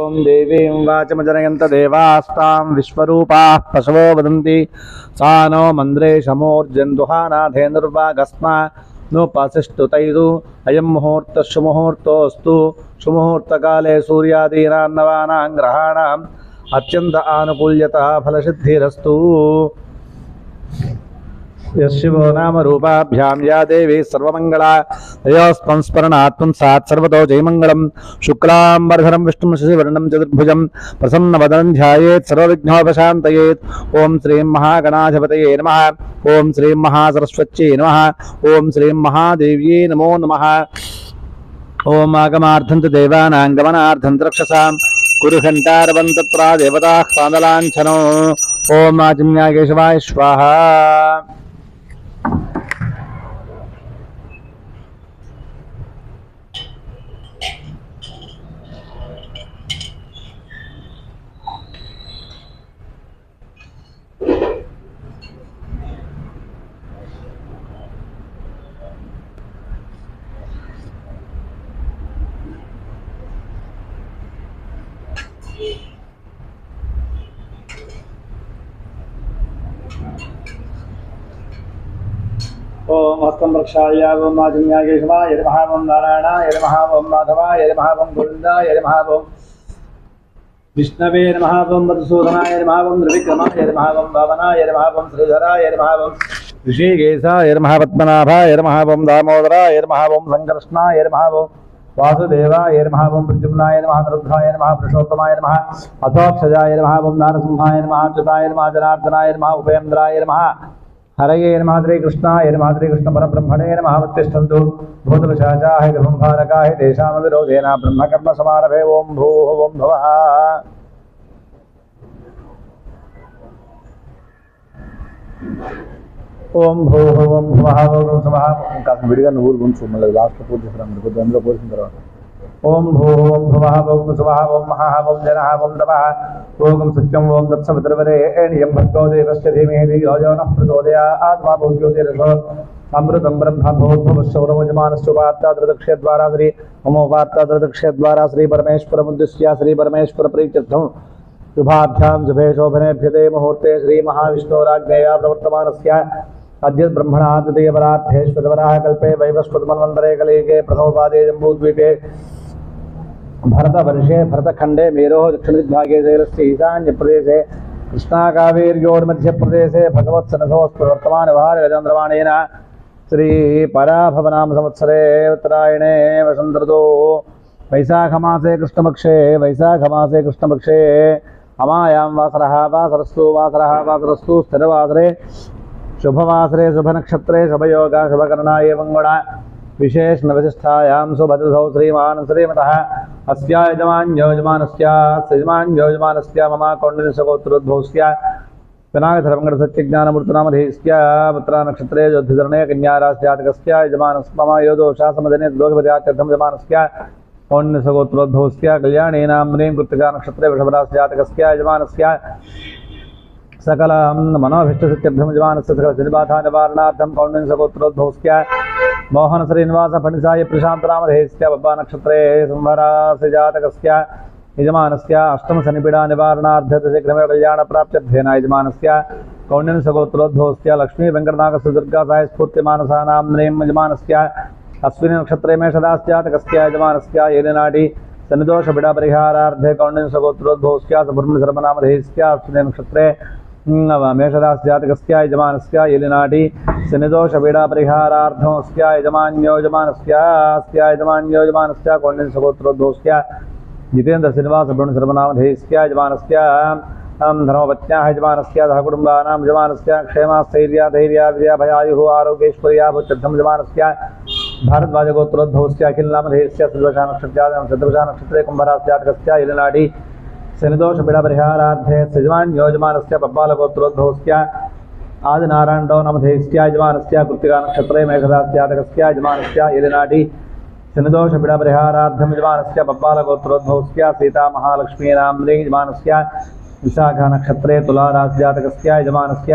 ॐ देवीं वाचमजनयन्त देवास्तां विश्वरूपाः पशवो वदन्ति सा नो मन्द्रे शमोर्जन्दुहानाथेन्दुर्वागस्मा नोपासिष्ठु तैरु अयं मुहूर्तः शुमुहूर्तोऽस्तु सुमुहूर्तकाले सूर्यादीनां ग्रहाणाम् अत्यन्त आनुकूल्यतः फलसिद्धिरस्तु। शिवो नाम रूपाभ्यां या देवी सर्वमंगला तयोस्त्वं स्मरणात्मं सात् सर्वतो जयमंगलम। शुक्लांबरधरं विष्णुं शशिवर्णं चतुर्भुजं प्रसन्नवदनं ध्यायेत् सर्वविघ्नोपशान्तयेत्। ओं श्रीं महागणाधिपतये नमः। ओं श्रीं महासरस्वत्यै नमः। ओं श्रीं महादेव्यै नमो नमः। ओं आगमार्थं च देवानां गमनार्थं च रक्षसां कुरु घण्टारवं तत्रा देवताः पादलाञ्छनो। ओं आचिम्या केशवाय स्वाहा। ओम हस्तं रक्षाय ओम आजन्याय केशवाय नमः। ओम नारायणाय नमः। ओम माधवाय नमः। ओम गोविन्दाय नमः। ओम विष्णवे नमः। ओम मधुसूदनाय नमः। ओम त्रिविक्रमाय नमः। ओम भावनाय नमः। ओम श्रीधराय नमः। ओम ऋषिकेशाय नमः। पद्मनाभाय नमः। ओम दामोदराय नमः। ओम संकर्षणाय नमः। ओम वासुदेवाय नमः। ओम प्रद्युम्नाय नमः। रुद्राय नमः। पुरुषोत्तमाय नमः। अथोक्षजाय नमः। ओम नारसिंहाय नमः। अच्युताय नमः। जनार्दनाय नमः। उपेन्द्राय नमः। हरये नमः। श्रीकृष्णाय नमः। श्रीकृष्ण परब्रह्मणे नमः। उत्तिष्ठन्तु भूतपिशाचाः गृहंकारकाः तेषामविरोधेन ब्रह्मकर्म समारभे। ओं भूः ओं भुवः। ओं भूः ओं भुवः ओं स्वः। కాస్త విడిగా నువ్వులు గుంచు మళ్ళీ లాస్ట్ పూజ చేస్తాం కొద్దిగా అందులో పోసిన తర్వాత ओं भूः ओं भुवः ओं स्वः ओं महः ओं जनः ओं तपः ओं सत्यं ओं तत्सवितुर्वरेण्यं भर्गो देवस्य धीमहि धियो यो नः प्रचोदयात् मा भूज्योतिरसो अमृतं ब्रह्म भूर्भुवस्सौरभुजमानश्चोपात्तादृदक्षद्वारा श्री ममोपात्तादृदक्षद्वारा श्री परमेश्वरमुद्दिश्य श्री परमेश्वर प्रीत्यर्थं शुभाभ्यां शुभे शोभनेभ्यते मुहूर्ते श्री महाविष्णोराज्ञया प्रवर्तमानस्य अद्य ब्रह्मणा द्वितीयपरार्थेश्वरवराह कल्पे वैवस्वतमन्वन्तरे कलियुगे प्रथमपादे जम्बूद्वीपे भरतवर्षे भरतखण्डे मेरोः दक्षिणदिग्भागे शैलस्य ईशान्यप्रदेशे कृष्णाकावेर्योर्मध्यप्रदेशे भगवत्सनसोऽस्तु वर्तमानभारगचन्द्रमाणेन श्रीपराभवनाम संवत्सरे उत्तरायणे वसन्तऋतौ वैशाखमासे कृष्णपक्षे अमायां वासरस्तु स्थिरवासरे शुभवासरे शुभनक्षत्रे शुभयोगा शुभकर्णा एवं गुण विशेष नवशिष्ठायां सुभद्रसौ श्रीमान् श्रीमतः अस्या यजमान्योजमानस्य मम कौण्डिन्यगोत्रोद्भवस्य पिनाकधर्मङ्गलसत्यज्ञानमूर्तिनामधेयस्य पुत्रा नक्षत्रे योद्धधरणे कन्यारास्यातकस्य यजमानस्य मम योदोषासमदने दोषपदात्यर्थं यजमानस्य कौण्डिन्यगोत्रोद्भवस्य कल्याणीनाम्नीं कृत्तिका नक्षत्रे वृषभरास्यातकस्य यजमानस्य सकल मनोभीष्टसिद्ध्यर्थं यजमानस्य सकल जनिबाधा निवारणार्थं कौण्डिन्यगोत्रोद्भवस्य मोहन श्रीनिवास फणिसाय प्रशान्तनामधेयस्य बब्बा नक्षत्रे संवरास्य जातकस्य यजमानस्य अष्टम शनिपीडा निवारणार्थं शीघ्रमेव कल्याणप्राप्त्यर्थेन यजमानस्य कौण्डिन्यगोत्रोद्भवस्य लक्ष्मी वेङ्कटनागस्य दुर्गा साय स्फूर्तिमानसानाम्नीं यजमानस्य अश्विनी नक्षत्रे मेषरास्यातकस्य यजमानस्य एलिनाडि शनिदोषपीडापरिहारार्थे कौण्डिन्यगोत्रोद्भवस्य सुब्रह्मण्यशर्मनामधेयस्य अश्विनी नक्षत्रे मेषरास्यातकस्य यजमानस्य एलिनाडि शनिदोषपीडापरिहारार्थमस्य यजमान्योजमानस्य कौण्डिन्यगोत्रोद्भवस्य जितेन्द्र श्रीनिवास ब्रह्मशर्मनामधेयस्य यजमानस्य धर्मपत्न्याः यजमानस्य सहकुटुम्बानां यजमानस्य क्षेमास्थैर्याधैर्याभयायुः आरोग्यैश्वर्याभुत्यर्थं यजमानस्य भारद्वाजगोत्रोद्भवस्य अखिलनामधेयस्य शतभिषा नक्षत्रे कुम्भरास्यातकस्य एलिनाडि शनिदोषपीडापरिहारार्थे यजमान्योजमानस्य पब्बालगोत्रोद्भवस्य आदिनारायणो नामधेयस्य यजमानस्य कृत्तिका नक्षत्रे मेषरास्यातकस्य यजमानस्य एलिनाडि शनिदोषपीडापरिहारार्थं यजमानस्य पब्बालगोत्रोद्भवस्य सीतामहालक्ष्मीनाम्नी यजमानस्य विशाखा नक्षत्रे तुलारास्यातकस्य यजमानस्य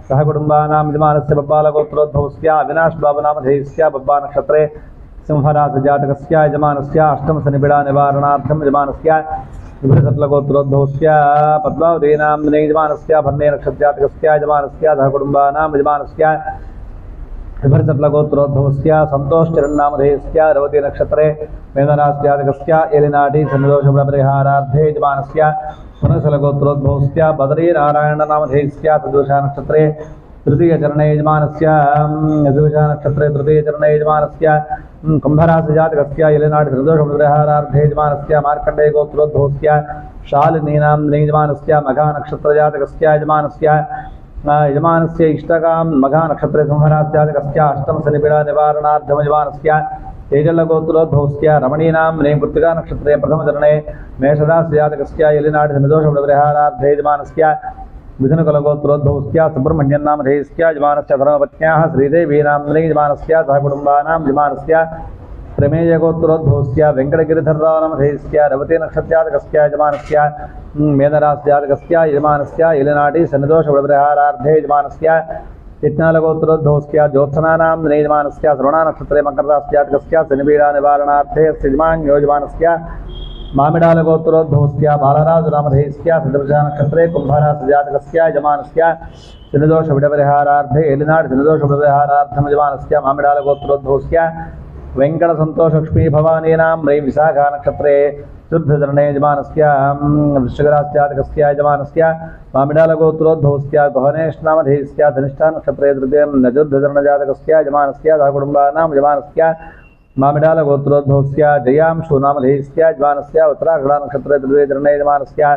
सहकुटुम्बानां यजमानस्य पब्बालगोत्रोद्भवस्य अविनाशबाबुनामधेयस्य पब्बा नक्षत्रे सिंहराजजातकस्य यजमानस्य अष्टमशनिपीडा निवारणार्थं यजमानस्य विभृशत्लगोत्रोद्भवस्य पद्मावती नाम्ने यजमानस्य भरणे नक्षत्रजातकस्य यजमानस्य सहकुटुम्बानां यजमानस्य विभृशत्लगोत्रोद्भवस्य सन्तोषचरन्नामधेयस्य रवती नक्षत्रे मेधरास्यातकस्य एलिनाटी सन्निदोषपरिहारार्थे यजमानस्य पुनसलगोत्रोद्भवस्य बदरी नारायणनामधेयस्य सदोषा नक्षत्रे तृतीयचरणे यजमानस्य सदोषा नक्षत्रे तृतीयचरणे यजमानस्य कुम्भराशिजातकस्य एलिनाटी सन्दोषपरिहारार्थे यजमानस्य मार्कण्डेय गोत्रोद्भवस्य शालिनीनाम्ने यजमानस्य मघा नक्षत्रजातकस्य यजमानस्य इष्टकां मघा नक्षत्रे संहरास्यातकस्य अष्टम शनिपीडा निवारणार्थं यजमानस्य तेजल्लगोत्रोद्भवस्य रमणीनाम्ने कृत्तिका नक्षत्रे प्रथमचरणे मेषराशिजातकस्य एलिनाटी सन्दोषपरिहारार्थे यजमानस्य मिथुनकुलगोत्रोद्भवस्य सुब्रह्मण्यन्नामधेयस्य यजमानस्य धर्मपत्न्याः श्रीदेवीनाम्ने यजमानस्य सहकुटुम्बानां यजमानस्य प्रमेयगोत्रोद्भवस्य वेङ्कटगिरिधरनामधेयस्य रवती नक्षत्रजातकस्य यजमानस्य मेधराशिजातकस्य यजमानस्य एलिनाटी सन्निदोषपरिहारार्थे यजमानस्य चिट्नालगोत्रोद्भवस्य ज्योत्सनानाम्ने यजमानस्य श्रवणनक्षत्रे मकरराशिजातकस्य शनिपीडा निवारणार्थे यजमान्यो यजमानस्य मामिडालगोत्रोद्भवस्य बालराजनामधेयस्य सदृशा नक्षत्रे कुम्भराशिजातकस्य यजमानस्य शनिदोषपरिहारार्थे एलिनाटी शनिदोषपरिहारार्थं यजमानस्य मामिडालगोत्रोद्भवस्य वेङ्कटसन्तोषलक्ष्मी भवानीनाम्ने विशाखा नक्षत्रे चतुर्थचरणे यजमानस्य वृश्चिकराशिजातकस्य यजमानस्य मामिडालगोत्रोद्भवस्य गहनेशनामधेयस्य धनिष्ठा नक्षत्रे चतुर्थचरणजातकस्य यजमानस्य सहकुटुम्बानां यजमानस्य मामिडालगोत्रोद्भवस्य जयांशुनामधेयस्य यजमानस्य उत्तराषाढा नक्षत्रे तृतीयचरणे यजमानस्य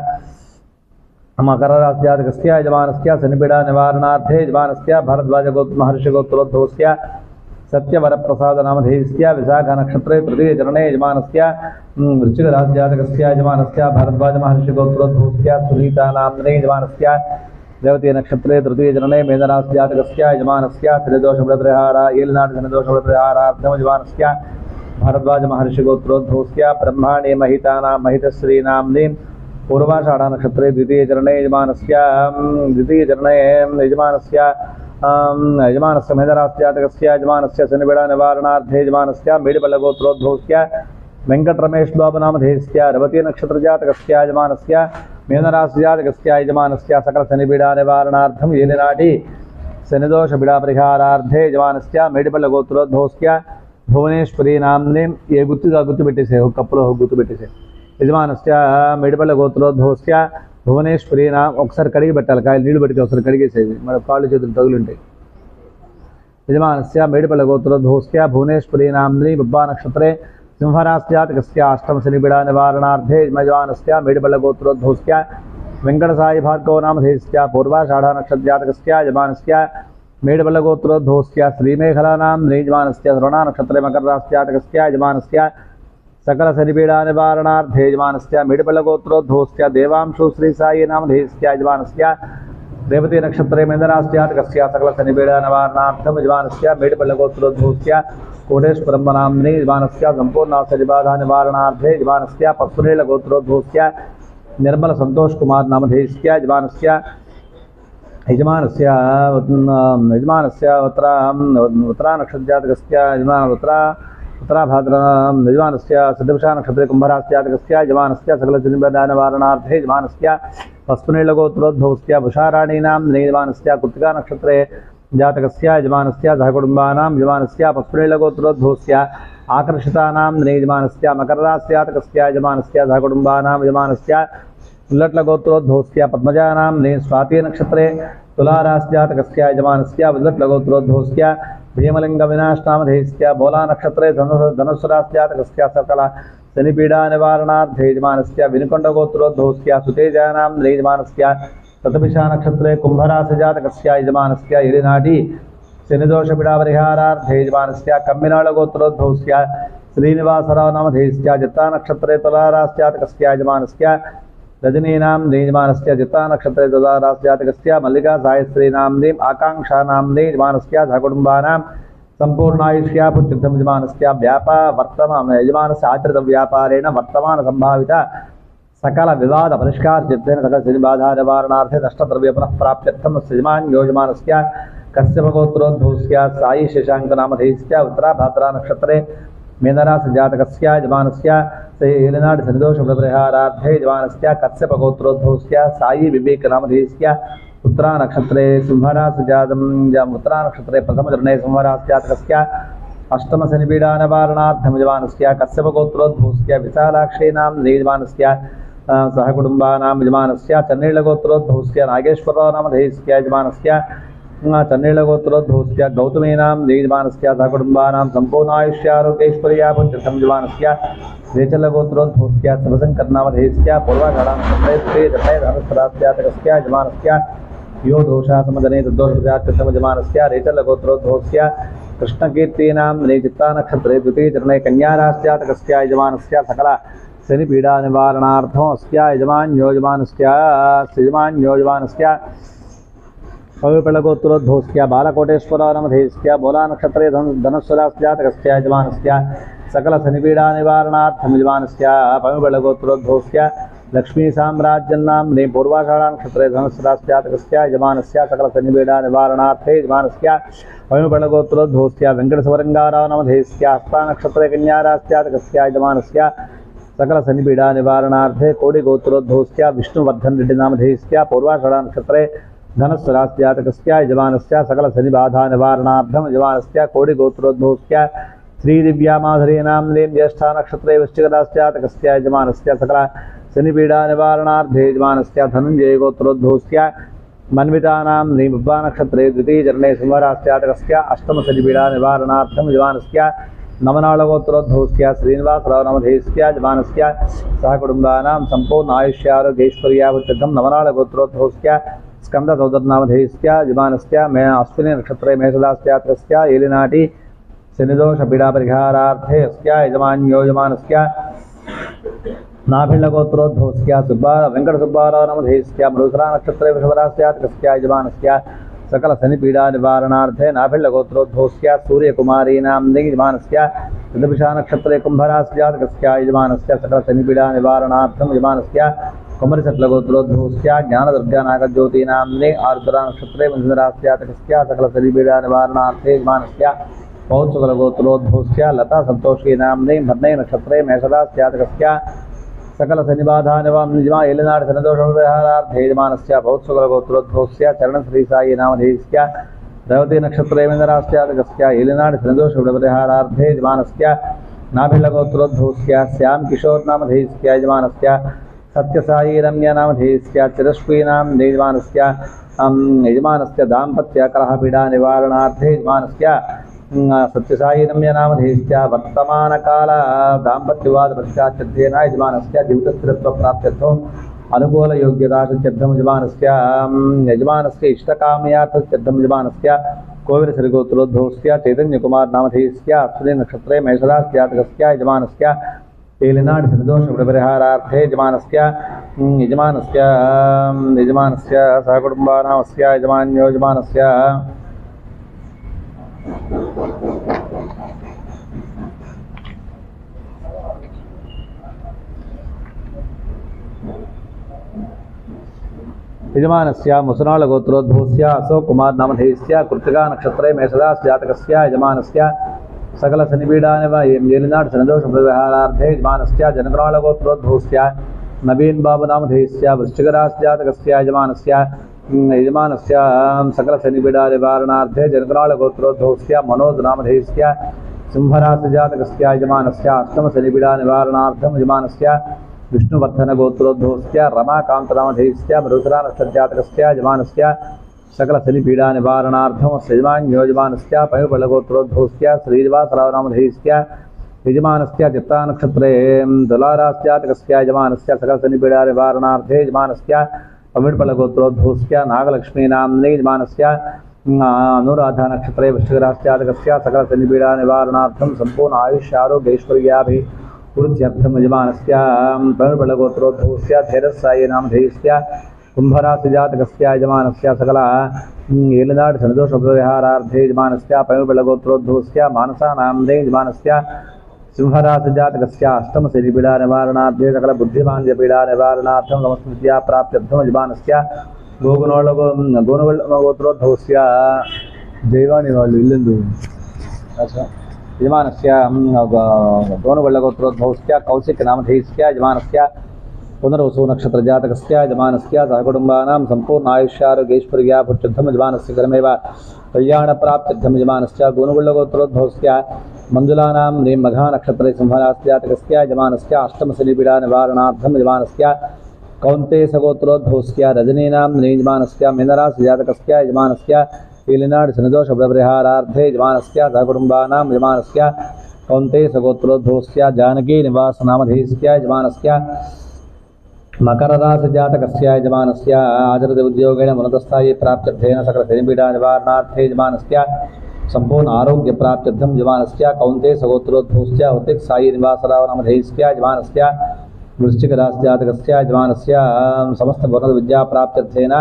मकरराशिजातकस्य यजमानस्य शनिपीडा निवारणार्थे यजमानस्य महर्षिगोत्रोद्भवस्य सत्यवरप्रसादनामधेयस्य विशाखा नक्षत्रे तृतीयचरणे यजमानस्य वृश्चिकराशिजातकस्य यजमानस्य भारद्वाजमहर्षिगोत्रोद्भवस्य सुनीतानाम्ने यजमानस्य रेवती नक्षत्रे तृतीयचरणे मेधराशिजातकस्य यजमानस्य शनिदोषपरिहार एलिनाटी शनिदोषपरिहारार्थं यजमानस्य भारद्वाजमहर्षिगोत्रोद्भवस्य ब्रह्माणे महितश्रीनाम्ने पूर्वाषाढा नक्षत्रे द्वितीयचरणे यजमानस्य यजमानस्य मेधराशिजातकस्य यजमानस्य शनिपीडा निवारणार्थे यजमानस्य मेडिपल्लगोत्रोद्भवस्य वेङ्कटरमेशबाबुनामधेयस्य रवती नक्षत्रजातकस्य यजमानस्य मेधराशिजातकस्य यजमानस्य सकलशनिपीडा निवारणार्थं एलिनाटी शनिदोषपीडापरिहारार्थे यजमानस्य मेडिपल्लगोत्रोद्भवस्य भुवनेश्वरी नाम्ने ये गुर्तु పెట్టేసే కప్పులో గుర్తు పెట్టేసే యజమానस्य मेडिपल्लगोत्रोद्भवस्य భువనేశ్వరి ఒకసారి కడిగి పెట్టాలి, కాయలు నీళ్లు పెట్టి ఒకసారి కడిగేసేది, మన కాళ్ళు చేతులు తగులుంటాయి. యజమానస్య మేడిపల్లగోత్రోద్భవస్య భువనేశ్వరి నామ్ని బుబ్బా నక్షత్రే సింహరాశిజాతకస్య అష్టమ శనిపీడా నివారణార్థే యజమానస్య మేడిపల్లగోత్రోద్భవస్య వెంకటసాయి భార్గవ నామధేయస్య పూర్వాషాఢా నక్షత్రజాతకస్య యజమానస్య మేడిపల్లగోత్రోద్భవస్య శ్రీమేఖలా నామ్ని యజమానస్య శ్రవణా నక్షత్రే మకరరాశిజాతకస్య యజమానస్య सकल शनिपीडा निवारणार्थे यजमानस्य मेडिपल्लगोत्रोद्भवस्य देवांशु श्री साई नामधेयस्य यजमानस्य रेवती नक्षत्रे मेधराशिजातकस्य सकल शनिपीडा निवारणार्थं यजमानस्य मेडिपल्लगोत्रोद्भवस्य कोटेश्वरं नाम्नि यजमानस्य संपूर्णाशनिबाधा निवारणार्थे यजमानस्य पत्सुनीलगोत्रोद्भवस्य निर्मल संतोष कुमार नामधेयस्य यजमानस्य उत्तरा नक्षत्रजातकस्य उत्तराभाद्र यजमानस्य सदृशा नक्षत्रे कुम्भराशिजातकस्य यजमानस्य सकलशनिपीडा निवारणार्थे यजमानस्य पश्चिमनीलगोत्रोद्भवस्य भुषाराणीनाम्ने यजमानस्य कृत्तिका नक्षत्रे जातकस्य यजमानस्य सहकुटुम्बानां यजमानस्य पश्चिमनीलगोत्रोद्भवस्य आकर्षितानाम्ने यजमानस्य मकरराशिजातकस्य यजमानस्य सहकुटुम्बानां यजमानस्य उल्लट्लगोत्रोद्भवस्य पद्मजानाम्ने स्वाति नक्षत्रे तुलाराशिजातकस्य यजमानस्य उल्लट्लगोत्रोद्भवस्य भीमलिंगविनाशनामधेयस्य बोला नक्षत्रे धनुस्सुराशिजातकस्य सकल शनिपीडा निवारणार्थे यजमानस्य विनुकोण्डगोत्रोद्भवस्य सुतेजानाम्ने यजमानस्य ततभिषा नक्षत्रे कुम्भराशिजातकस्य यजमानस्य एलिनाटी शनिदोषपीडापरिहारार्थे यजमानस्य कम्मिनाळगोत्रोद्भवस्य श्रीनिवासराव नामधेयस्य जित्ता नक्षत्रे तुलाराशिजातकस्य यजमानस्य रजनीनाम्ने यजमानस्य जित्ता नक्षत्रे तुलाराशिजातकस्य मल्लिका सायश्री नाम्नीम् आकांक्षा नाम्ने यजमानस्य सहकुटुम्बानां सम्पूर्णायुष्यापुत्युक्तं यजमानस्य यजमानस्य आचरितव्यापारेण वर्तमानसम्भावित सकल विवाद परिष्कारचित्तेन सकल शनिबाधा निवारणार्थे नष्टद्रव्य पुनः प्राप्त्यर्थं यजमान्यो यजमानस्य कश्यपगोत्रोद्भवस्य साई शशाङ्कनामधेयस्य उत्तराभाद्रा नक्षत्रे मेधराशिजातकस्य यजमानस्य ఏలినాటి శనిదోష పరిహారార్థే యజమానస్య కశ్యపగోత్రోద్భవస్య సాయి వివేకనామధేయస్య ఉత్తరా నక్షత్రే సింహరాశి జాతం ఉత్తరా నక్షత్రే ప్రథమచరణే సింహరాశ్యాతకస్య అష్టమ శనిపీడా నివారణార్థం యజమానస్య కశ్యపగోత్రోద్భవస్య విశాలాక్షీనాం యజమానస్య సహకుటుంబానాం యజమానస్య చన్నీళ్లగోత్రోద్భవస్య నాగేశ్వరరావు నామధేయస్య యజమానస్య చన్నీళ్లగోత్రోద్భవస్య గౌతమీనాం యజమానస్య సహకుటుంబానాం సంపూర్ణాయుష్యారోగ్యైశ్వర్యాభుత్యర్థం యజమానస్య రేచల్లగోత్రోద్భవస్య శివశంకరనామధేయస్య పూర్వాషాఢానక్షత్రే ధనుస్రాస్యాతకస్య యజమానస్య यो दोषा समदने तद्दोषात्यर्थम यजमानस्य रेचल्लगोत्रोद्भवस्य कृष्णकीर्तीनां चित्तानक्षत्रे द्वितीयचरणे कन्यारास्यातकस्य यजमानस्य सकल शनिपीडा निवारणार्थमस्य यजमान्योजमानस्य पविपलगोत्रोद्भवस्य बालकोटेश्वरनामधेयस्य मूलानक्षत्रे धनुस्सुरास्यातकस्य यजमानस्य सकल शनिपीडा निवारणार्थम यजमानस्य पविपलगोत्रोद्भवस्य लक्ष्मी साम्राज्यन्नाम ने पूर्वाषाढ़ानक्षत्रे धनुस्रास्यातकस्य यजमानस्य सकल शनिपीडा निवारणार्थे यजमानस्य वैमपलगोत्रोद्भवस्य वेंकटसवरंगारावनामधेयस्य हस्तानक्षत्रे कन्यारास्यातकस्य यजमानस्य सकल शनिपीडा निवारणार्थे कोडिगोत्रोद्भवस्य विष्णुवर्धन रेड्डी नामधेयस्य पूर्वाषाढ़ानक्षत्रे धनुस्रास्यातकस्य यजमानस्य सकल शनिबाधा निवारणार्थम यजमानस्य कोडिगोत्रोद्भवस्य श्रीदिव्यामाधुरीनाम्नीं ज्येष्ठानक्षत्रे वृश्चिकरास्यातकस्य यजमानस्य सकल शनिपीडा निवारणार्थे यजमानस्य धनञ्जयगोत्रोद्भवस्य मन्वितानां नीमुब्बानक्षत्रे द्वितीयचरणे सिंहरास्यातकस्य अष्टम शनिपीडा निवारणार्थं यजमानस्य नवनाळगोत्रोद्भवस्य श्रीनिवासराव नामधेयस्य यजमानस्य सहकुटुम्बानां सम्पूर्ण आयुष्यारोग्यैश्वर्याभुत्यर्थं नवनाळगोत्रोद्भवस्य स्कन्दसोदरनामधेयस्य यजमानस्य अश्विनी नक्षत्रे मेषरास्यातकस्य एलिनाटि शनिदोषपीडापरिहारार्थे अस्य यजमान्यो यजमानस्य नाभिल्लगोत्रोद्भवस्य वेंकटसुब्बाराव नामधेयस्य मृगशिरा नक्षत्रे वृषभरास्यातकस्य यजमानस्य सकल शनिपीडा निवारणार्थे नाभिल्लगोत्रोद्भवस्य सूर्यकुमारीनां यजमानस्य ऋतभिषा नक्षत्रे कुम्भरास्यातकस्य यजमानस्य सकल शनिपीडा निवारणार्थं यजमानस्य कुमरिसट्लगोत्रोद्भवस्य ज्ञानदुर्गा नागज्योतीनां आर्द्रा नक्षत्रे मिथुनरास्यातकस्य सकल शनिपीडा निवारणार्थे यजमानस्य पौत्सुकलगोत्रोद्भवस्य लता संतोषीनाम्नी भद्नै नक्षत्रे मेषरास्यातकस्य सकल शनिबाधा निवारणा एलिनाडि शनिदोषपरिहारार्थे यजमानस्य पौत्सुकलगोत्रोद्भवस्य चरणश्रीसायी नामधेयस्य रेवती नक्षत्रे मीनरास्यातकस्य एलिनाडि शनिदोषपरिहारार्थे यजमानस्य नाभिल्लगोत्रोद्भवस्य श्याम किशोर नामधेयस्य यजमानस्य सत्यसायी रम्या नामधेयस्य चिरश्वीनां यजमानस्य दाम्पत्य कलहपीडा निवारणार्थे यजमानस्य सत्यसायी रम्य नामधेयस्य वर्तमानकाल दाम्पत्यवाद पश्चात्यर्थेन यजमानस्य जीवितस्थिरत्वप्राप्त्यर्थम् अनुकूलयोग्यतासिद्ध्यर्थं यजमानस्य इष्टकामयार्थसिद्ध्यर्थं यजमानस्य कोविलसरिगोत्रोद्भवस्य चैतन्यकुमार नामधेयस्य अश्विनी नक्षत्रे मेषरास्यातकस्य यजमानस्य एलिनाडि शनिदोषपरिहारार्थे यजमानस्य सहकुटुम्बानामस्य यजमान्यो यजमानस्य यजमानस्य मुसनाळगोत्रोद्भवस्य अशोक कुमार नामधेयस्य कृत्तिका नक्षत्रे मेषरास्यातकस्य यजमानस्य सकल शनिपीडा एलिनाडि शनिदोषपरिहारार्थे यजमानस्य जनकराळगोत्रोद्भवस्य नवीन बाबू नामधेयस्य वृश्चिकरास्यातकस्य यजमानस्य सकल शनिपीडा निवारणार्थे जनकराळगोत्रोद्भवस्य मनोज नामधेयस्य सिंहराशिजातकस्य यजमानस्य अष्टम शनिपीडा निवारणार्थं यजमानस्य विष्णुवर्धनगोत्रोद्भवस्य रमाकान्तनामधेयस्य मृगशिरा नक्षत्रजातकस्य यजमानस्य सकल शनिपीडा निवारणार्थं यजमान्यो यजमानस्य पविपलगोत्रोद्भवस्य श्रीनिवासराव नामधेयस्य यजमानस्य चित्तानक्षत्रे तुलारास्यातकस्य यजमानस्य सकल शनिपीडा निवारणार्थे यजमानस्य पविपलगोत्रोद्भवस्य नागलक्ष्मीनाम्नी यजमानस्य अनुराधा नक्षत्रे वृश्चिकरास्यातकस्य सकल शनिपीडा निवारणार्थं सम्पूर्ण आयुष्यारोग्यैश्वर्याभिवृद्ध्यर्थं यजमानस्य पविपलगोत्रोद्भवस्य धैर्यसायी नामधेयस्य कुम्भराशिजातकस्य यजमानस्य सकल एलिनाडि शनिदोषपरिहारार्थे यजमानस्य पविपलगोत्रोद्भवस्य मानसानाम्नी यजमानस्य सिंहराशिजातकस्य अष्टम शनिपीडा निवारणार्थे सकल बुद्धिमान्द्यपीडा निवारणार्थं समस्त विद्या प्राप्त्यर्थं यजमानस्य गोगुणोत्रोद्भवस्य जैवानि वाळ्ळु इल्लेंदु यजमानस्य गोनुगुळ्ळगोत्रोद्भवस्य कौशिकनामधेयस्य यजमानस्य पुनर्वसु नक्षत्रजातकस्य यजमानस्य सहकुटुम्बानां सम्पूर्ण आयुष्यारोग्यैश्वर्याभुत्यर्थं यजमानस्य क्रमेव कल्याणप्राप्त्यर्थं यजमानस्य गोनुगुळ्ळगोत्रोद्भवस्य मञ्जुलानां मघानक्षत्रे सिंहराशिजातकस्य यजमानस्य अष्टमशनिपीडानिवारणार्थं यजमानस्य कौन्तेयसगोत्रोद्भवस्य रजनीनां यजमानस्य मीनराशिजातकस्य यजमानस्य कीलिनाडि शनिदोषव्यपरिहारार्थे यजमानस्य सहकुटुम्बानां यजमानस्य कौन्तेयसगोत्रोद्भवस्य जानकीनिवासनामधेयस्य यजमानस्य मकरराशिजातकस्य यजमानस्य आचरति उद्योगेन उन्नतस्थायी प्राप्त्यर्थेन सकलशनिपीडानिवारणार्थे यजमानस्य सम्पूर्ण आरोग्यप्राप्त्यर्थं यजमानस्य कौन्तेयसगोत्रोद्भवस्य उत्तिकसायीनिवासरावनामधेयस्य यजमानस्य वृश्चिकराशिजातकस्य यजमानस्य समस्तवर्णविद्याप्राप्त्यर्थेन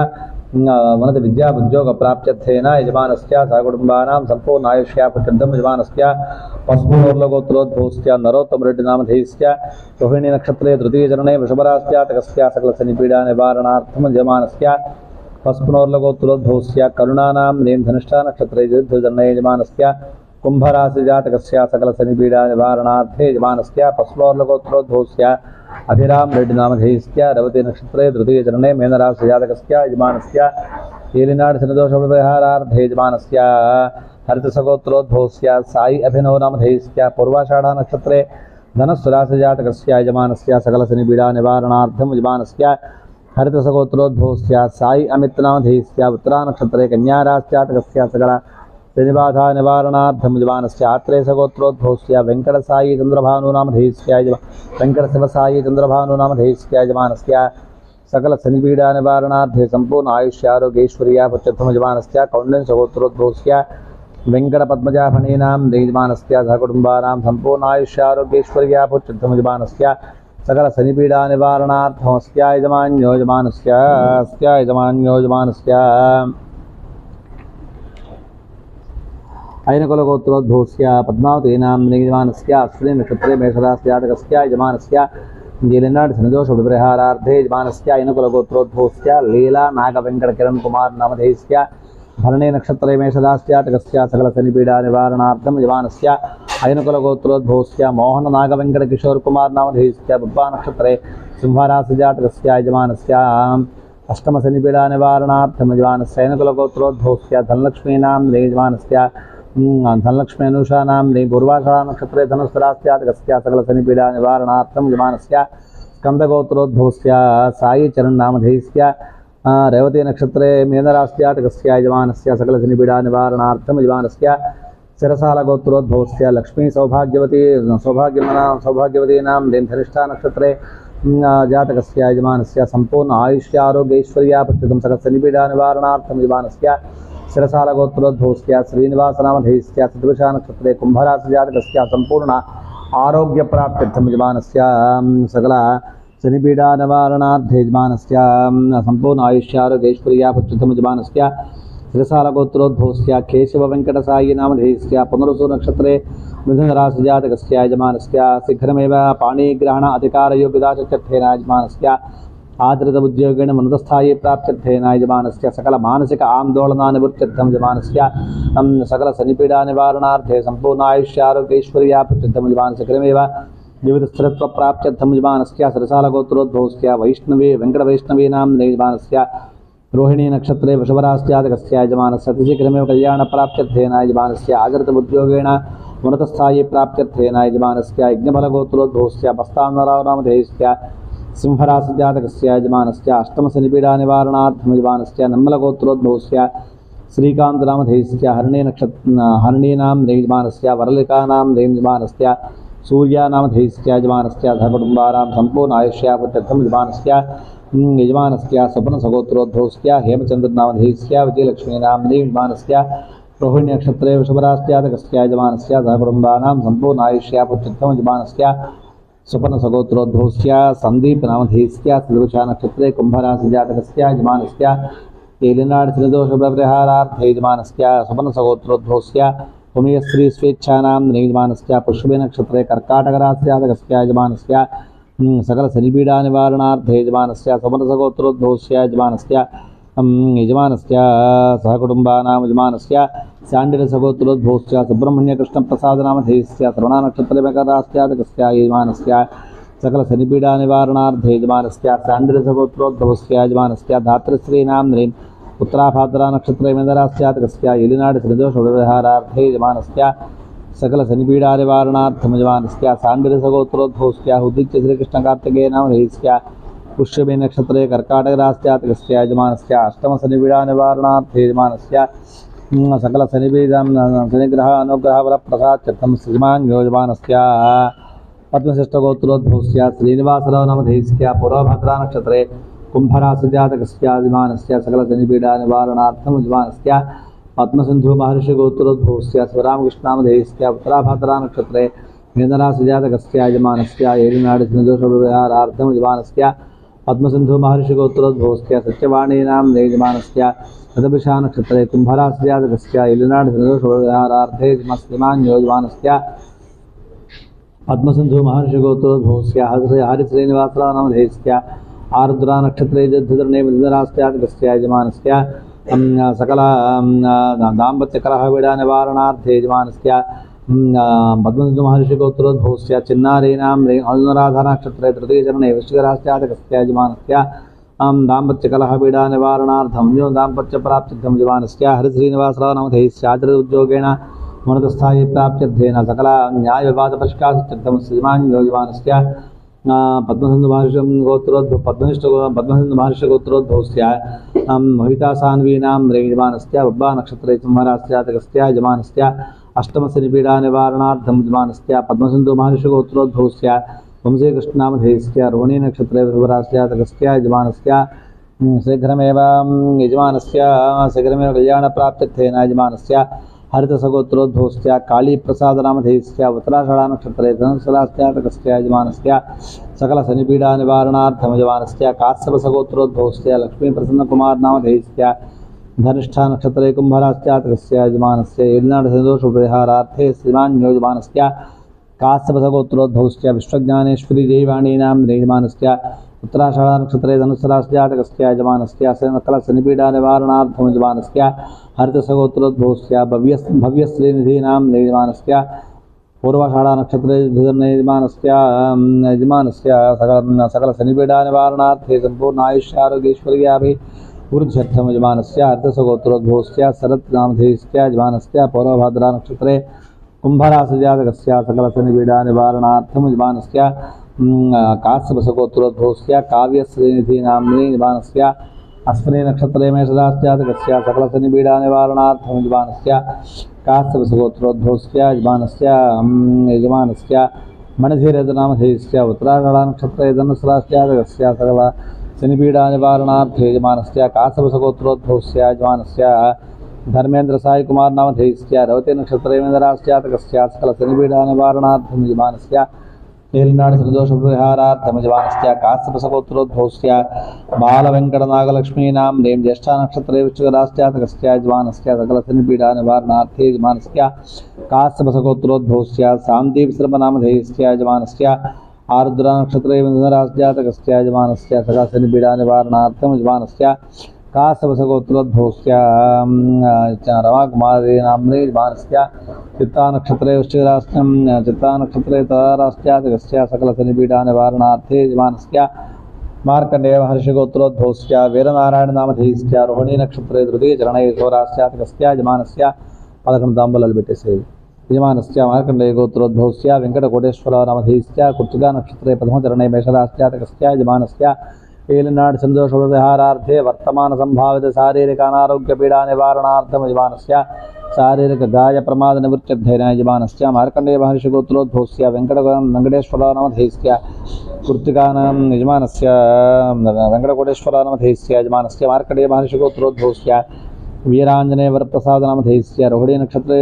उन्नतविद्याउद्योगप्राप्त्यर्थेन यजमानस्य सहकुटुम्बानां सम्पूर्ण आयुष्याभुत्यर्थं यजमानस्य पस्पुरोर्लगोत्रोद्भवस्य नरोत्तमरेड्डिनामधेयस्य रोहिणीनक्षत्रे तृतीयचरणे वृषभराशिजातकस्य सकलशनिपीडानिवारणार्थं यजमानस्य पस्पुनोर्लगोत्रोद्भवस्य करुणानां धनिष्ठानक्षत्रे चतुर्थचरणे यजमानस्य कुम्भराशिजातकस्य सकलशनिपीडानिवारणार्थे यजमानस्य पस्पुनोर्लगोत्रोद्भवस्य अभिराम रेड्डिनामधेयस्य रवती नक्षत्रे तृतीयचरणे मीनराशिजातकस्य यजमानस्य कीलिनाडि शनिदोषव्यपरिहारार्थे यजमानस्य हरितसगोत्रोद्भवस्य साई अभिनवनामधेयस्य पूर्वाषाढानक्षत्रे धनस्सुराशिजातकस्य यजमानस्य सकलशनिपीडानिवारणार्थं यजमानस्य हरितसगोत्रोद्भवस्य साई अमितनामधेयस्य उत्तरानक्षत्रे कन्याराशिजातकस्य सकल शनिबाधानिवारणार्थं यजमानस्य आत्रेयसगोत्रोद्भवस्य वेङ्कटसायी चन्द्रभानुनामधेयस्य वेङ्कटशिवसायी चन्द्रभानुनामधेयस्य यजमानस्य सकलशनिपीडानिवारणार्थे सम्पूर्ण आयुष्यारोग्यैश्वर्याभुत्यर्थं यजमानस्य कौण्डिन्यसगोत्रोद्भवस्य वेङ्कटपद्मजाफणीनां यजमानस्य सहकुटुम्बानां सम्पूर्ण आयुष्यारोग्यैश्वर्याभुत्यर्थं यजमानस्य सकलशनिपीडानिवारणार्थमस्य यजमान्यो यजमानस्य ऐनकुलगोत्रोद्भवस्य पद्मावतीनां यजमानस्य अश्विनी नक्षत्रे मेषराशिजातकस्य यजमानस्य नीलिनाडि शनिदोषव्यपरिहारार्थे यजमानस्य ऐनकुलगोत्रोद्भवस्य लीला नागवेङ्कटकिरण్ कुमार नामधेयस्य भरणी नक्षत्रे मेषराशिजातकस्य सकलशनिपीडानिवारणार्थं यजमानस्य ऐनकुलगोत्रोद्भवस्य मोहन नागवेङ्कटकिशोर कुमार नामधेयस्य बुद्धा नक्षत्रे सिंहराशिजातकस्य यजमानस्य अष्टमशनिपीडानिवारणार्थं यजमानस्य ऐनकुलगोत्रोद्भवस्य धनलक्ष्मीनां यजमानस्य धनलक्ष्मी अनुषानां पूर्वाषाढानक्षत्रे धनुस्सुराशिजातकस्य सकलशनिपीडानिवारणार्थं यजमानस्य स्कन्दगोत्रोद्भवस्य साई चरण नामधेयस्य रेवती नक्षत्रे मीनराशिजातकस्य यजमानस्य सकलशनिपीडानिवारणार्थं यजमानस्य शिरसालगोत्रोद्भवस्य लक्ष्मी सौभाग्यवतीनां धनिष्ठानक्षत्रे जातकस्य यजमानस्य सम्पूर्ण आयुष्यारोग्यैश्वर्याभुत्यर्थं सकलशनिपीडानिवारणार्थं यजमानस्य शिरसालगोत्रोद्भवस्य श्रीनिवासनामधेयस्य चतुर्दशानक्षत्रे कुम्भराशिजातकस्य सम्पूर्ण आरोग्यप्राप्त्यर्थं यजमानस्य सकल शनिपीडानिवारणार्थे यजमानस्य सम्पूर्ण आयुष्यारोग्यैश्वर्याभुत्यर्थं यजमानस्य शिरसालगोत्रोद्भवस्य केशववेङ्कटसायी नामधेयस्य पुनर्वसु नक्षत्रे मिथुनराशिजातकस्य यजमानस्य शीघ्रमेव पाणिग्रहण अधिकारयोग्यताचत्यर्थेन यजमानस्य आदृत उद्योगेन उन्नतस्थायी प्राप्त्यर्थेन यजमानस्य सकलमानसिक आन्दोलनानिवृत्त्यर्थं यजमानस्य सकलशनिपीडानिवारणार्थे सम्पूर्ण आयुष्यारोग्यैश्वर्याभुत्यर्थं यजमानस्य क्रमेव जीवितस्थिरत्वप्राप्त्यर्थं यजमानस्य शिरसालगोत्रोद्भवस्य वैष्णवी वेङ्कटवैष्णवीनां यजमानस्य रोहिणी नक्षत्रे वृषभराशिजातकस्य यजमानस्य अतिशीघ्रमेव कल्याणप्राप्त्यर्थेन यजमानस्य आचरित उद्योगेन उन्नतस्थायी प्राप्त्यर्थेन यजमानस्य यज्ञफलगोत्रोद्भवस्य बस्तानरावनामधेयस्य सिंहराशिजातकस्य यजमानस्य अष्टमशनिपीडानिवारणार्थं यजमानस्य नम्मलगोत्रोद्भवस्य श्रीकान्तनामधेयस्य हरणीनां यजमानस्य वरलिकानां यजमानस्य सूर्यानामधेयस्य यजमानस्य धर्मकुटुम्बानां सम्पूर्ण आयुष्याभुत्यर्थं यजमानस्य स्वप्नसगोत्रोद्भवस्य हेमचन्द्रनामधेयस्य विजयलक्ष्मीनां यजमानस्य रोहिणी नक्षत्रे वृषभराशिजातकस्य यजमानस्य सहकुटुम्बानां सम्पूर्ण आयुष्याभुत्यर्थं यजमानस्य स्वप्नसगोत्रोद्भवस्य सन्दीपनामधेयस्य चतुर्दशानक्षत्रे कुम्भराशिजातकस्य यजमानस्य कीलिनाडि शनिदोषव्यपरिहारार्थे यजमानस्य स्वप्नसगोत्रोद्भवस्य पुण्यश्री स्वेच्छानां यजमानस्य पुष्पे नक्षत्रे कर्काटकराशिजातकस्य यजमानस्य सकलशनिपीडानिवारणार्थे यजमानस्य स्वप्नसगोत्रोद्भवस्य यजमानस्य यजमानस्य सहकुटुम्बानां यजमानस्य शाण्डिल्यसगोत्रोद्भवस्य सुब्रह्मण्यकृष्णप्रसादनामधेयस्य श्रवणानक्षत्रमकरास्यादकस्य यजमानस्य सकलशनिपीडानिवारणार्थे यजमानस्य शाण्डिल्यसगोत्रोद्भवस्य यजमानस्य धातृश्रीनां नृन् उत्तराभाद्रानक्षत्रमेधरास्यादकस्य एलिनाडि यजमानस्य सकलशनिपीडानिवारणार्थं यजमानस्य शाण्डिल्यसगोत्रोद्भवस्य उदित्य श्रीकृष्णकार्तिकेयनामधेयस्य पुष्यमे नक्षत्रे कर्काटकरास्यातकस्य यजमानस्य अष्टमशनिपीडानिवारणार्थे यजमानस्य सकलशनिपीडां शनिग्रह अनुग्रहवरप्रसादत्यर्थं श्रीमान् यजमानस्य पद्मश्रेष्ठगोत्रोद्भवस्य श्रीनिवासरावनामधेयस्य पूर्वभद्रानक्षत्रे कुम्भराशिजातकस्य यजमानस्य सकलशनिपीडानिवारणार्थं यजमानस्य पद्मसिन्धुमहर्षिगोत्रोद्भवस्य शिवरामकृष्णामधेयस्य उत्तराभाद्रानक्षत्रे मीनराशिजातकस्य यजमानस्य एलिनाडि शनिदोषविहारार्थं यजमानस्य पद्मसिन्धुमहर्षिगोत्रोद्भवस्य सत्यवाणीनां यजमानस्य तदभिषानक्षत्रे कुम्भराशिजातकस्य एलिनाडि शनिदोषविहारार्थे श्रीमान् यजमानस्य पद्मसिन्धुमहर्षिगोत्रोद्भवस्य हरिश्रीनिवासरावनामधेयस्य आरुद्रानक्षत्रे मिथुनरास्यातकस्य यजमानस्य सकल दाम्पत्यकलहपीडानिवारणार्थे यजमानस्य पद्मसिन्धुमहर्षिगोत्रोद्भवस्य चिन्नारीनां अनुराधानक्षत्रे तृतीयचरणे वृश्चिकरास्यातकस्य यजमानस्य दाम्पत्यकलहपीडानिवारणार्थं दाम्पत्यप्राप्त्यर्थं यजमानस्य हरिश्रीनिवासरावनामधेयस्य आदरोद्योगेन उन्नतस्थायि प्राप्त्यर्थेन सकल न्यायविवादपरिष्कारार्थं श्रीमान् यजमानस्य पद्मसिन्धुमहर्षिगोत्रोद्भवस्य भवितासान्वीनां यजमानस्य बब्बानक्षत्रे सिंहरास्यातकस्य यजमानस्य अष्टमशनिपीडानिवारणार्थं यजमानस्य पद्मसिन्धुमहर्षिगोत्रोद्भवस्य वंशीकृष्णामधेयस्य रोहिणीनक्षत्रे वृषभरास्यातकस्य यजमानस्य शीघ्रमेव कल्याणप्राप्त्यर्थेन यजमानस्य हरितसगोत्रोद्भवस्य कालीप्रसादनामधेयस्य उत्तराषाढानक्षत्रे धनुसरास्यातकस्य यजमानस्य सकलशनिपीडानिवारणार्थं यजमानस्य काश्यपसगोत्रोद्भवस्य लक्ष्मीप्रसन्नकुमारनामधेयस्य धनिष्ठानक्षत्रे कुम्भरास्यातकस्य यजमानस्य एलिनाडि श्रीमान् यजमानस्य काश्यपसगोत्रोद्भवस्य विश्वज्ञानेश्वरी जयवाणीनां यजमानस्य उत्तराषाढानक्षत्रे धनुसरास्यातकस्य यजमानस्य सकलशनिपीडानिवारणार्थं यजमानस्य हरितसगोत्रोद्भवस्य भव्यश्रीनिधीनां यजमानस्य पूर्वाषाढानक्षत्रे यजमानस्य सकलशनिपीडानिवारणार्थे सम्पूर्ण आयुष्यारोग्यैश्वर्याभिवृद्ध्यर्थं यजमानस्य हरितसगोत्रोद्भवस्य शरत्नामधेयस्य यजमानस्य पूर्वभाद्रानक्षत्रे कुम्भराशिजातकस्य सकलशनिपीडानिवारणार्थं यजमानस्य काश्यपसगोत्रोद्भवस्य काव्यश्रीनिधीनां यजमानस्य अस्मिन् नक्षत्रे मेषरास्यातकस्य सकलशनिपीडानिवारणार्थं यजमानस्य काश्यपसगोत्रोद्भवस्य यजमानस्य मणिधीरनामधेयस्य उत्तराषाढानक्षत्रे धनुसरास्यातकस्य सकलशनिपीडानिवारणार्थे यजमानस्य काश्यपसगोत्रोद्भवस्य यजमानस्य धर्मेन्द्रसायिकुमारनामधेयस्य रवतीनक्षत्रे मेधरास्यातकस्य सकलशनिपीडानिवारणार्थं यजमानस्य एलिनाडि शनिदोषविहारार्थं यजमानस्य काश्यपसगोत्रोद्भवस्य बालवेङ्कटनागलक्ष्मीनां ज्येष्ठानक्षत्रे वृश्चिकरास्यातकस्य यजमानस्य सकलशनिपीडानिवारणार्थे यजमानस्य काश्यपसगोत्रोद्भवस्य शान्तिविश्रमनामधेयस्य यजमानस्य आरुद्रानक्षत्रे मिथुनरास्यातकस्य यजमानस्य सकलशनिपीडानिवारणार्थं यजमानस्य काश्यपसगोत्रोद्भवस्य रमाकुमारीनाम्नि यजमानस्य चित्तानक्षत्रे चित्तानक्षत्रे तदारास्यातकस्य सकलशनिपीडानिवारणार्थे यजमानस्य मार्कण्डेयमहर्षिगोत्रोद्भवस्य वीरनारायणनामधेयस्य रोहिणीनक्षत्रे तृतीयचरणे सौरास्यातकस्य यजमानस्य पदकण्डाम्बुलल् बेट्टेसेरि यजमानस्य मार्कण्डेयगोत्रोद्भवस्य वेङ्कटकोटेश्वरनामधेयस्य कृत्तिकानक्षत्रे प्रथमचरणे मेषरास्यातकस्य यजमानस्य एलिनाडि शनिदोषविहारार्थे वर्तमानसम्भावित शारीरिकानारोग्यपीडानिवारणार्थं यजमानस्य शारीरिकगायप्रमादनिवृत्त्यर्थेन यजमानस्य मार्कण्डेयमहर्षिगोत्रोद्भवस्य वेङ्कटेश्वरनामधेयस्य कृत्तिकानां यजमानस्य वेङ्कटकोटेश्वरनामधेयस्य यजमानस्य मार्कण्डेयमहर्षिगोत्रोद्भवस्य वीराञ्जनेयवरप्रसादनामधेयस्य रोहिणीनक्षत्रे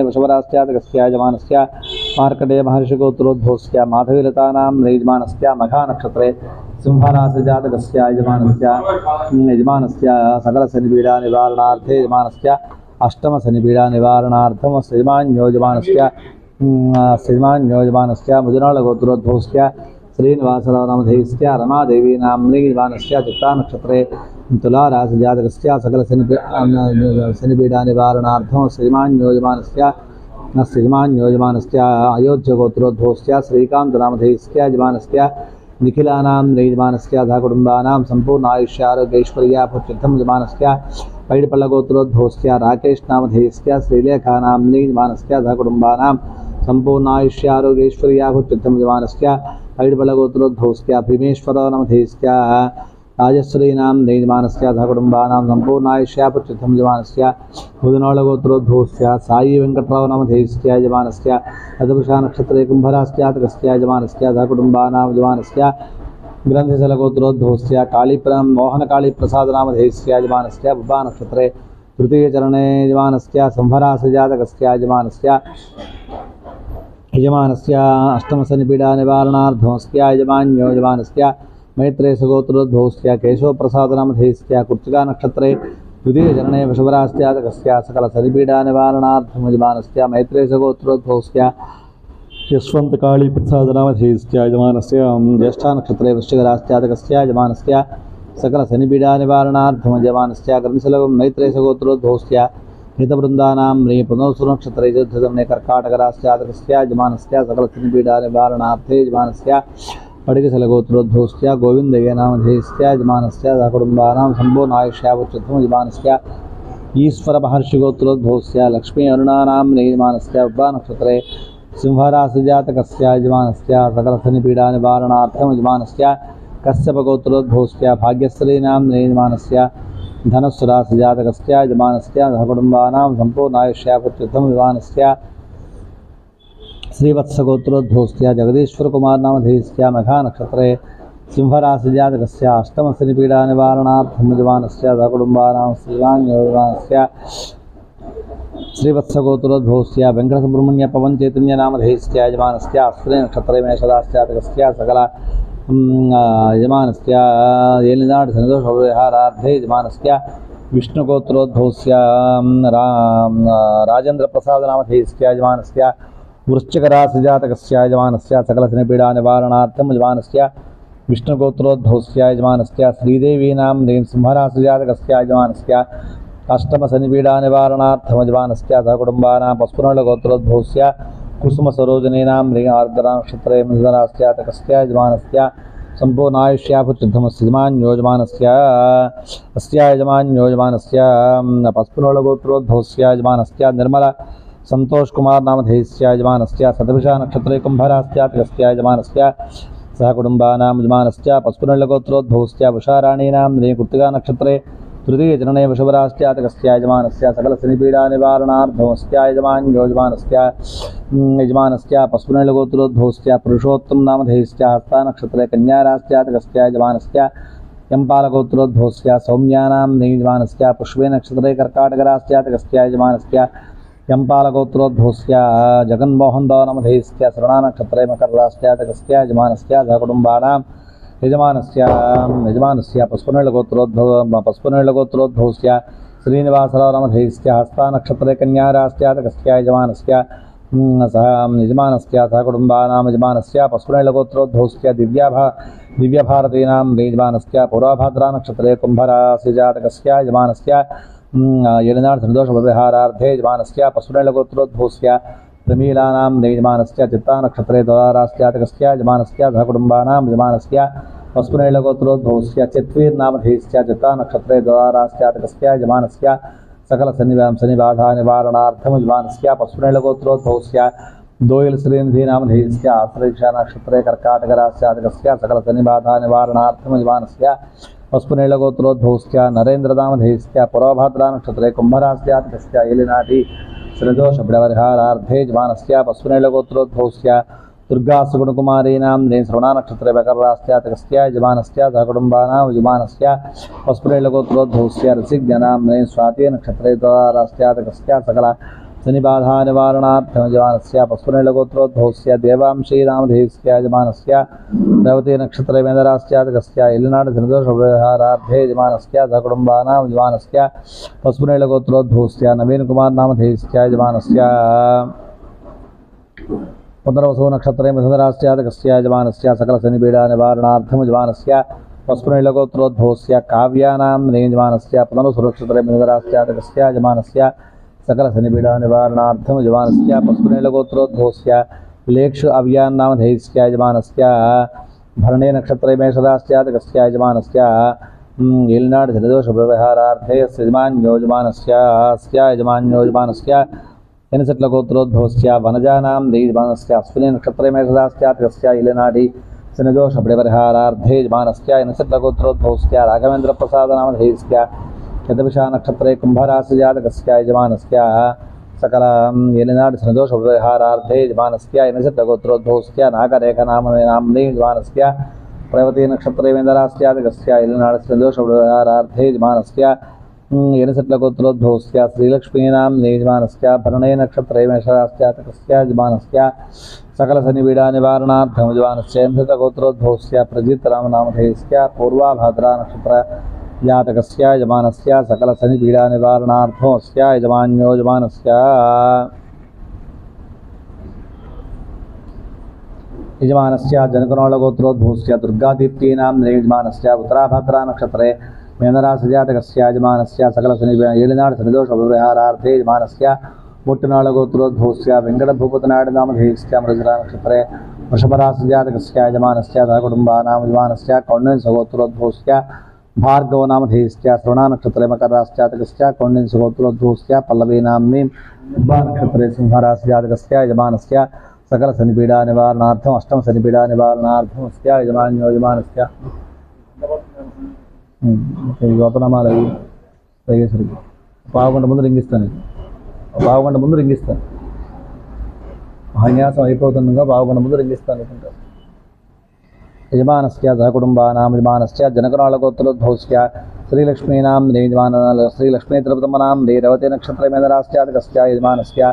वृषभरास्यातकस्य यजमानस्य मार्कण्डेयमहर्षिगोत्रोद्भवस्य माधवीलतानां यजमानस्य मघानक्षत्रे सिंहराशिजातकस्य यजमानस्य सकलशनिपीडानिवारणार्थे यजमानस्य अष्टमशनिपीडानिवारणार्थं श्रीमान् यजमानस्य मुजुनाळगोत्रोद्भवस्य श्रीनिवासराव नामधेयस्य रमादेवी नाम्नि यजमानस्य चित्ता नक्षत्रे तुला राशिजातकस्य सकल शनिपीडा निवारणार्थं श्रीमान्योजमानस्य अयोध्यगोत्रोद्भवस्य श्रीकांत नामधेयस्य यजमानस्य निखिलानां यजमानस्य सहकुटुम्बानां संपूर्ण आयुष्यारोग्यैश्वर्याभुत्यर्थं यजमानस्य पैडिपल्लगोत्रोद्भवस्य राकेश नामधेयस्य श्रीलेखानां यजमानस्य सहकुटुम्बानां संपूर्ण आयुष्यारोग्यैश्वर्याभुत्यर्थं यजमानस्य पैडिपल्लगोत्रोद्भवस्य भीमेश्वरराव नामधेयस्य राजश्रीनां यजमानस्य सहकुटुम्बानां संपूर्ण आयुष्याभुत्यर्थं यजमानस्य बुधनोळगोत्रोद्भवस्य साई वेङ्कटराव नामधेयस्य यजमानस्य अदपुषा नक्षत्रे कुम्भरास्यातकस्य यजमानस्य सहकुटुम्बानां यजमानस्य ग्रन्थिशलगोत्रोद्भवस्य मोहनकालीप्रसाद नामधेयस्य यजमानस्य बुबा नक्षत्रे तृतीयचरणे यजमानस्य संभरासजातकस्य यजमानस्य अष्टमशनिपीडा निवारणार्थमस्य यजमान्यो यजमानस्य मैत्रेयसगोत्रोद्भवस्य केशवप्रसाद नामधेयस्य कृत्तिका नक्षत्रे द्वितीयचरणे वृषभरास्यातकस्य सकलशनिपीडा निवारणार्थं यजमानस्य मैत्रेयसगोत्रोद्भवस्य यशवन्तकालीप्रसाद नामधेयस्य यजमानस्य ज्येष्ठा नक्षत्रे वृश्चिकरास्यातकस्य यजमानस्य सकलशनिपीडा निवारणार्थं यजमानस्य ग्रन्थिशलगं मैत्रेयसगोत्रोद्भवस्य हितवृन्दानां पुनर्सुनक्षत्रे चतुर्थचरणे कर्काटकरास्यातकस्य यजमानस्य सकलशनिपीडा निवारणार्थे यजमानस्य पडिकशलगोत्रोद्भवस्य गोविन्दय्य नामधेयस्य यजमानस्य सहकुटुम्बानां सम्पूर्ण आयुष्याभुत्यर्थं यजमानस्य ईश्वरमहर्षिगोत्रोद्भवस्य लक्ष्मी अरुणानां यजमानस्य उब्बा नक्षत्रे सिंहराशिजातकस्य यजमानस्य सकलशनिपीडा निवारणार्थं यजमानस्य कश्यपगोत्रोद्भवस्य भाग्यश्रीनां यजमानस्य धनुस्सु राशिजातकस्य यजमानस्य सहकुटुम्बानां सम्पूर्ण आयुष्याभुत्यर्थं यजमानस्य श्रीवत्सगोत्रोद्भवस्य जगदीश्वर कुमार नामधेयस्य मघा नक्षत्रे सिंहराशिजातकस्य अष्टमशनिपीडा निवारणार्थं यजमानस्य सहकुटुम्बानां श्रीमान्योजमानस्य श्रीवत्सगोत्रोद्भवस्य वेङ्कटसुब्रह्मण्य पवन चैतन्य नामधेयस्य यजमानस्य अश्विनी नक्षत्रे मेषरास्यातकस्य सकल यजमानस्य येलिनाड सन्दोषविहारार्थे यजमानस्य विष्णुगोत्रोद्भवस्य राजेन्द्रप्रसाद नामधेयस्य यजमानस्य वृश्चिकराशिजातकस्य यजमानस्य सकलशनिपीडा निवारणार्थं यजमानस्य विष्णुगोत्रोद्भवस्य यजमानस्य श्रीदेवीनां सिंहराशिजातकस्य यजमानस्य अष्टमशनिपीडा निवारणार्थं यजमानस्य सहकुटुम्बानां पस्पुनळगोत्रोद्भवस्य कुसुमसरोजनीनां आर्द्रानक्षत्रे मिथुनरास्यातकस्य यजमानस्य सम्पूर्ण आयुष्याभुत्यर्थमस्य यजमान्योजमानस्य अस्य यजमान्योजमानस्य पस्पुनळगोत्रोद्भवस्य यजमानस्य निर्मल संतोष कुमार नामधेयस्य यजमानस्य शतभिषा नक्षत्रे कुम्भरास्यातकस्य यजमानस्य सहकुटुम्बानां यजमानस्य पस्पुनळगोत्रोद्भवस्य वृषाराणीनां कृत्तिका नक्षत्रे तृतीयचरणे वृषभरास्यातकस्य यजमानस्य सकलशनिपीडा निवारणार्थमस्य यजमानस्य पस्पुनळगोत्रोद्भवस्य पुरुषोत्तम नामधेयस्य हस्ता नक्षत्रे कन्यारास्यातकस्य यजमानस्य यम्पालगोत्रोद्भवस्य सौम्यानां यजमानस्य पुष्पे नक्षत्रे कर्काटकरास्यातकस्य यजमानस्य यम्पालगोत्रोद्भवस्य जगन्मोहनराव नामधेयस्य श्रवणानक्षत्रे मकररास्यातकस्य यजमानस्य सहकुटुम्बानां यजमानस्य पस्पुनळगोत्रोद्भवस्य श्रीनिवासराव नामधेयस्य हस्तानक्षत्रे कन्यारास्यातकस्य यजमानस्य सहकुटुम्बानां यजमानस्य पस्पुनळगोत्रोद्भवस्य दिव्यभारतीनां यजमानस्य पूर्वभाद्रानक्षत्रे कुम्भराशिजातकस्य यजमानस्य येलिनाड सन्दोषविहारार्थे यजमानस्य पस्पुनळगोत्रोद्भवस्य प्रमीलानां यजमानस्य चित्तानक्षत्रे द्वारास्यातकस्य यजमानस्य सहकुटुम्बानां यजमानस्य पस्पुनळगोत्रोद्भवस्य चित्वीर्नामधेयस्य चित्तानक्षत्रे द्वारास्यातकस्य यजमानस्य सकलशनिबाधा निवारणार्थं यजमानस्य पस्पुनळगोत्रोद्भवस्य दोयल श्रीनिधिनामधेयस्य आश्रयिषा नक्षत्रे कर्काटकरास्यातकस्य सकलशनिबाधा निवारणार्थं यजमानस्य पस्पुनळगोत्रोद्भवस्य नरेन्द्रनामधेयस्य पूर्वभाद्रानक्षत्रे कुम्भरास्यातकस्य येलिनाटी श्रीदोषपरिहारार्थे यजमानस्य पस्पुनळगोत्रोद्भवस्य दुर्गासुगुणकुमारीनां श्रवणानक्षत्रे मकररास्यातकस्य यजमानस्य सहकुटुम्बानां यजमानस्य पस्पुनळगोत्रोद्भवस्य ऋषिज्ञानां स्वातिनक्षत्रे द्वारास्यातकस्य सकल शनिबाधा निवारणार्थं यजमानस्य पस्पुनळगोत्रोद्भवस्य देवांशीनामधेयस्य यजमानस्य रेवतीनक्षत्रे मेधरास्यातकस्य येलिनाड सन्दोषविहारार्थे यजमानस्य सहकुटुम्बानां यजमानस्य पस्पुनळगोत्रोद्भवस्य नवीनकुमार नामधेयस्य यजमानस्य पुनर्वसु नक्षत्रे मृधरास्यातकस्य यजमानस्य सकलशनिपीडानिवारणार्थं यजमानस्य वस्पुनिलगोत्रोद्भवस्य काव्यानां यजमानस्य पुनर्वसु नक्षत्रे मृधरास्यातकस्य यजमानस्य सकलशनिपीडानिवारणार्थं यजमानस्य वस्पुनिलगोत्रोद्भवस्य लेक्ष अव्यान्नामधेयस्य यजमानस्य भरणे नक्षत्रे मेषरास्यातकस्य यजमानस्य येलनाड जलदोषव्यवहारार्थे यजमान्योजमानस्य यनसट्लगोत्रोद्भवस्य वनजानां यजमानस्य अश्विनी नक्षत्रे मेषरास्यातकस्य येलनाडि शनिदोषव्यवहारार्थे यजमानस्य यनसट्लगोत्रोद्भवस्य राघवेन्द्रप्रसादनामधेयस्य यदविषा नक्षत्रे कुम्भराशिजातकस्य यजमानस्य सकल येलनाड शनिदोषव्यवहारार्थे यजमानस्य यनसट्लगोत्रोद्भवस्य नागरेखनाम्ने यजमानस्य रेवती नक्षत्रे वेन्दरास्यातकस्य येलनाड शनिदोषव्यवहारार्थे यजमानस्य यनसट्लगोत्रोद्भवस्य श्रीलक्ष्मीनां यजमानस्य भरणे नक्षत्रे मेषरास्यातकस्य यजमानस्य सकलशनिपीडानिवारणार्थं यजमानस्य यनसट्लगोत्रोद्भवस्य प्रजितरामनामधेयस्य पूर्वाभाद्रा नक्षत्र जातकस्य यजमानस्य सकलशनिपीडानिवारणार्थस्य यजमानस्य जनकनाळगोत्रोद्भवस्य दुर्गादीप्तीनां यजमानस्य उत्तराभाद्रा नक्षत्रे मेनराशिजातकस्य यजमानस्य सकलशनिपीडानिवारणार्थं शनिदोषव्यवहारार्थे यजमानस्य मुट्टनाळगोत्रोद्भवस्य वेङ्कटभूपतिनाडनामधेयस्य मृगशिरा नक्षत्रे वृषभराशिजातकस्य यजमानस्य सहकुटुम्बानां यजमानस्य कौण्डिन्यगोत्रोद्भवस्य भार्गवनामधेयस्य श्रवणा नक्षत्रे मकरराशिजातकस्य कौण्डिन्यगोत्रोद्भवस्य पल्लवीनाम्नीं नक्षत्रे सिंहराशिजातकस्य यजमानस्य सकलशनिपीडानिवारणार्थम् अष्टमशनिपीडानिवारणार्थमस्य यजमानस्य గోపనామాలవి దయచేసరికి పావుగంట ముందు రింగిస్తాను మహాన్యాసం అయిపోతుండగా పావుగంట ముందు రింగిస్తాను అనుకుంటాను యజమానస్య సహకుటుంబానాం యజమానస్య జనకనాళగోత్రోద్భవస్య శ్రీలక్ష్మీనాం శ్రీలక్ష్మీ తిరుపతమ్మనాం రేవతి నక్షత్రే మేనరాస్యాతకస్య యజమానస్య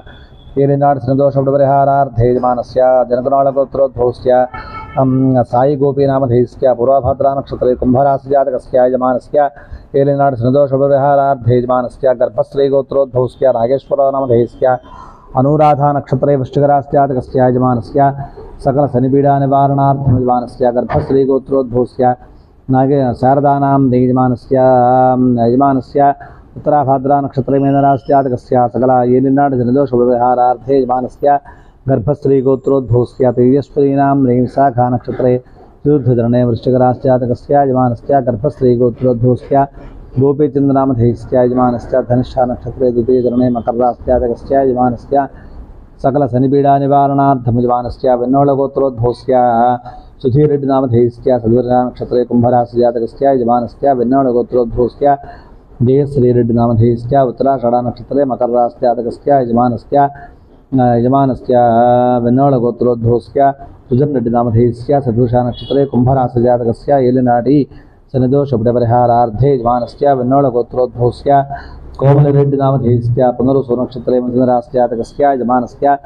येलिनाड शनिदोषव्यवहारार्थे यजमानस्य जनकनाळगोत्रोद्भवस्य साई गोपीनामधेयस्य पूर्वाभाद्रा नक्षत्रे कुम्भराशिजातकस्य यजमानस्य येलिनाड शनिदोषव्यवहारार्थे यजमानस्य गर्भश्रीगोत्रोद्भवस्य नागेश्वरनामधेयस्य अनुराधा नक्षत्रे वृश्चिकराशिजातकस्य यजमानस्य सकलशनिपीडानिवारणार्थं यजमानस्य गर्भश्रीगोत्रोद्भवस्य शारदानां यजमानस्य उत्तराभाद्रा नक्षत्रे मेनराशिजातकस्य सकल येलिनाड शनिदोषव्यवहारार्थे यजमानस्य गर्भश्रीगोत्रोद्भवस्य तेजस्वीनां विशाखा नक्षत्रे चतुर्थचरणे वृश्चिकराशिजातकस्य यजमानस्य गर्भश्रीगोत्रोद्भवस्य गोपीचन्द्रनामधेयस्य यजमानस्य धनिष्ठा नक्षत्रे द्वितीयचरणे मकरराशिजातकस्य यजमानस्य सकलशनिपीडानिवारणार्थं यजमानस्य वेन्नोळगोत्रोद्भवस्य सुधीरेड्डिनामधेयस्य सदुर्गा नक्षत्रे कुम्भराशिजातकस्य यजमानस्य वेन्नोळगोत्रोद्भवस्य जयश्रीरेड्डिनामधेयस्य उत्तराषाढा नक्षत्रे मकरराशिजातकस्य यजमानस्य वेन्नोळगोत्रोद्भवस्य सुजनरेड्डिनामधेयस्य सदुषा नक्षत्रे कुम्भराशिजातकस्य येलिनाडि शनिदोषव्यवहारार्थे यजमानस्य वेन्नोळगोत्रोद्भवस्य कोमलरेड्डिनामधेयस्य पुनर्वसु नक्षत्रे मिथुनराशिजातकस्य यजमानस्य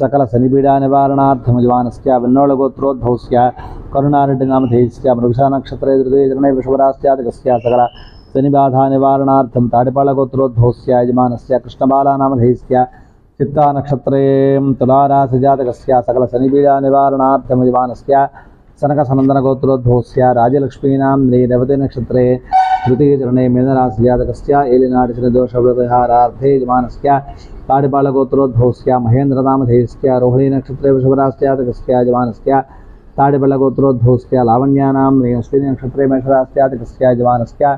सकलशनिपीडानिवारणार्थं यजमानस्य वेन्नोळगोत्रोद्भवस्य करुणारेड्डिनामधेयस्य मृगशिरा नक्षत्रे तृतीयचरणे वृषभराशिजातकस्य सकल शनिबाधानिवारणार्थं ताडिपाळगोत्रोद्भवस्य यजमानस्य कृष्णबालानामधेयस्य चित्ता नक्षत्रे तुलाराशिजातकस्य सकलशनिपीडानिवारणार्थं यजमानस्य सनकसनन्दनगोत्रोद्भवस्य राजलक्ष्मीनां रेवती नक्षत्रे तृतीयचरणे मीनराशिजातकस्य येलिनाड शनिदोषव्यवहारार्थे यजमानस्य ताडिपाळगोत्रोद्भवस्य महेन्द्रनामधेयस्य रोहिणी नक्षत्रे वृषभराशिजातकस्य यजमानस्य ताडिपाळगोत्रोद्भवस्य लावण्यानां अश्विनी नक्षत्रे मेषराशिजातकस्य यजमानस्य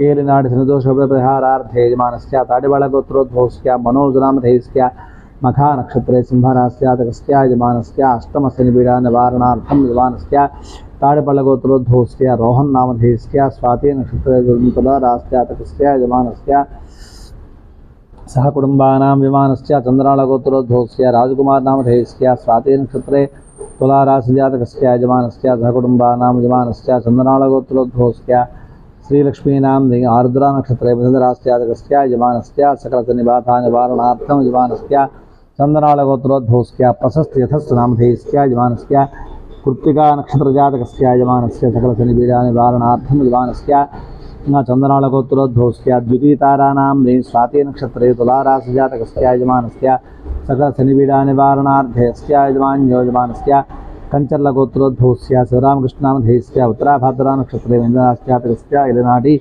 येलिनाड शनिदोषव्यवहारार्थे यजमानस्य ताडिपाळगोत्रोद्भवस्य मनोजनामधेयस्य मखा नक्षत्रे सिंहराशिजातकस्य यजमानस्य अष्टमशनिपीडानिवारणार्थं यजमानस्य ताडिपाळगोत्रोद्भवस्य रोहन् नामधेयस्य स्वाति नक्षत्रे तुलाराशिजातकस्य यजमानस्य सहकुटुम्बानां यजमानस्य चन्द्राळगोत्रोद्भवस्य राजकुमार नामधेयस्य स्वाति नक्षत्रे तुलाराशिजातकस्य यजमानस्य सहकुटुम्बानां यजमानस्य चन्द्राळगोत्रोद्भवस्य श्रीलक्ष्मीनां आर्द्रा नक्षत्रे मिथुनराशिजातकस्य यजमानस्य सकलशनिबाधानिवारणार्थं यजमानस्य चन्द्राळगोत्रोद्भवस्य प्रशस्त्यथस्य नामधेयस्य यजमानस्य कृत्तिका नक्षत्रजातकस्य यजमानस्य सकलशनिपीडानिवारणार्थं यजमानस्य चन्द्राळगोत्रोद्भवस्य द्वितीयतारानां स्वाति नक्षत्रे तुलाराशिजातकस्य यजमानस्य सकलशनिपीडानिवारणार्थेऽस्य यजमान्योजमानस्य कंचर्लगोत्रोद्भवस्य शिवरामकृष्णामधेयस्य उत्तराभाद्रानक्षत्रे वेन्दनास्यातकस्य इलनाटी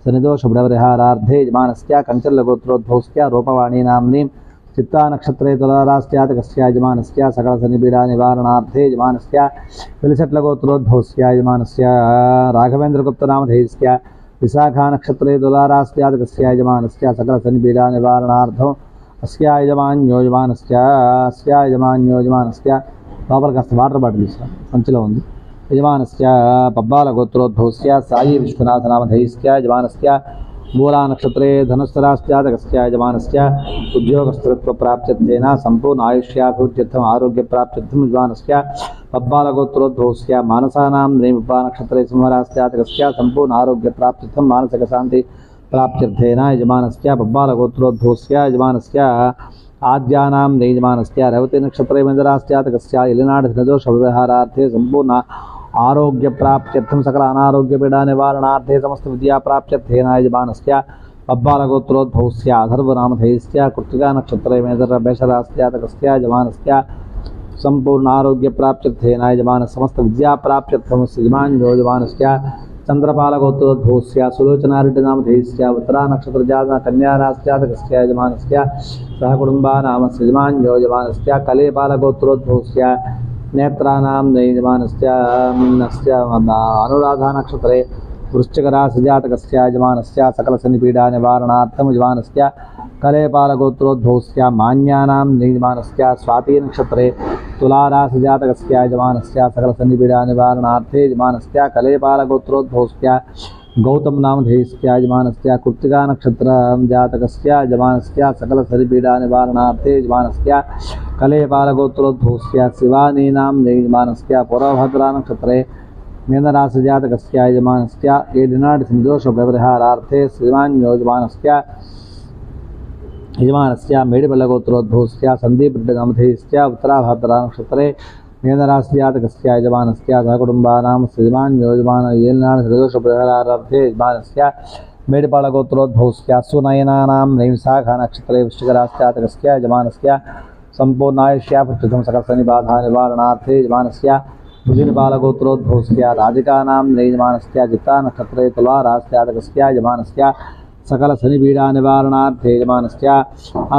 शनिदोषपरिहारार्थे यजमानस्य कंचर्लगोत्रोद्भवस्य रूपवाणी नाम्नी चित्तानक्षत्रे तुलारास्यातकस्य यजमानस्य सकलशनिपीडानिवारणार्थे यजमानस्य पिलिसट्लगोत्रोद्भवस्य यजमानस्य राघवेन्द्रगुप्तनामधेयस्य विशाखानक्षत्रे तुलारास्यातकस्य यजमानस्य सकलशनिपीडानिवारणार्थम् अस्य यजमान्योजमानस्य లోపల కాస్త వాటర్ బాటిల్ ఇస్తాం సంచిలో ఉంది యజమానస్య పబ్బాల గోత్రోద్భవస్య సాయి విశ్వనాథనామధేయస్య యజమానస్య మూలా నక్షత్రే ధనుస్సరాస్యాతకస్య యజమానస్య ఉద్యోగస్థిరత్వ ప్రాప్త్యర్థేన సంపూర్ణ ఆయుష్యాభివృద్ధ్యర్థం ఆరోగ్య ప్రాప్త్యర్థం యజమానస్య పబ్బాల గోత్రోద్భవస్య మానసానాం రేమిపా నక్షత్రే సింహరాస్యాతకస్య సంపూర్ణ ఆరోగ్య ప్రాప్త్యర్థం మానసిక శాంతి ప్రాప్త్యర్థేన యజమానస్య పబ్బాల గోత్రోద్భవస్య యజమానస్య आद्यानां यजमानस्य रेवती नक्षत्रे मेन्दरास्यातकस्य इलनाडधनदोषव्यवहारार्थे संपूर्ण आरोग्यप्राप्त्यर्थं सकल अनारोग्यपीडानिवारणार्थे समस्तविद्याप्राप्त्यर्थेन यजमानस्य पब्बालगोत्रोद्भवस्य अथर्वनामधेयस्य कृत्तिकानक्षत्रे मेन्दरमेषरास्यातकस्य यजमानस्य संपूर्ण आरोग्यप्राप्त्यर्थेन यजमानस्य समस्तविद्याप्राप्त्यर्थं यजमान्योजमानस्य चंद्रपालगोत्रोद्भवस्य सुलोचनारेड्डिनामधेयस्य उत्तरानक्षत्रजातः कन्यारास्यातकस्य यजमानस्य सहकुटुम्बानामस्य यजमान्योजमानस्य कलेपालगोत्रोद्भवस्य नेत्राणां यजमानस्य अनुराधानक्षत्रे वृश्चिकराशिजातकस्य यजमानस्य सकलशनिपीडानिवारणार्थं यजमानस्य कलेपालगोत्रोद्भवस्य मान्यानां यजमानस्य स्वातिनक्षत्रे तुलाराशिजातकस्य यजमानस्य सकलशनिपीडानिवारणार्थे यजमानस्य कलेपालगोत्रोद्भवस्य गौतमनामधेयस्य यजमानस्य कृत्तिकानक्षत्रजातकस्य यजमानस्य सकलशनिपीडानिवारणार्थे यजमानस्य कलेपालगोत्रोद्भवस्य शिवानीनां यजमानस्य पूर्वभद्रानक्षत्रे मीनराशिजातकस्य यजमानस्य एडिनाडिसन्दोषव्यवहारार्थे यजमानस्य मेडिपल्लगोत्रोद्भवस्य सन्दीपनामधेयस्य उत्तराभाद्रानक्षत्रे मीनराशिजातकस्य यजमानस्य सहकुटुम्बानां एलिनाडिसन्दोषव्यवहारार्थे यजमानस्य मेडिपल्लगोत्रोद्भवस्य सुनयनानां विशाखानक्षत्रे वृश्चिकराशिजातकस्य यजमानस्य सम्पूर्णायुष्याभिवृद्धिं सकलशनिबाधानिवारणार्थे यजमानस्य भुजनिपालगोत्रोद्भवस्य राजिकानां यजमानस्य चित्तानक्षत्रे तुलारास्यातकस्य यजमानस्य सकलशनिपीडानिवारणार्थे यजमानस्य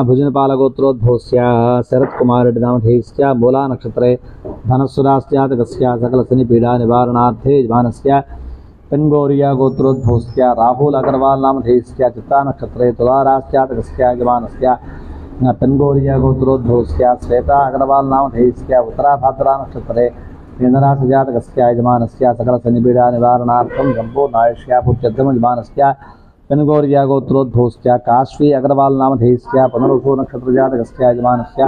भुजनिपालगोत्रोद्भवस्य शरत्कुमारेड्डिनामधेयस्य मूलानक्षत्रे धनस्सुरास्यातकस्य सकलशनिपीडानिवारणार्थे यजमानस्य पेन्गोरिया गोत्रोद्भवस्य राहुल अग्रवाल नामधेयस्य चित्तानक्षत्रे तुलारास्यातकस्य यजमानस्य पेन्गोरिया गोत्रोद्भवस्य श्वेता अग्रवाल नामधेयस्य उत्तराभाद्रानक्षत्रे मीनराशिजातकस्य यजमानस्य सकलशनिपीडानिवारणार्थं सम्पूर्णायुष्याभिवृद्ध्यर्थं यजमानस्य पेन्गोरिया गोत्रोद्भवस्य काश्वी अग्रवाल नामधेयस्य पुनरुषु नक्षत्रजातकस्य यजमानस्य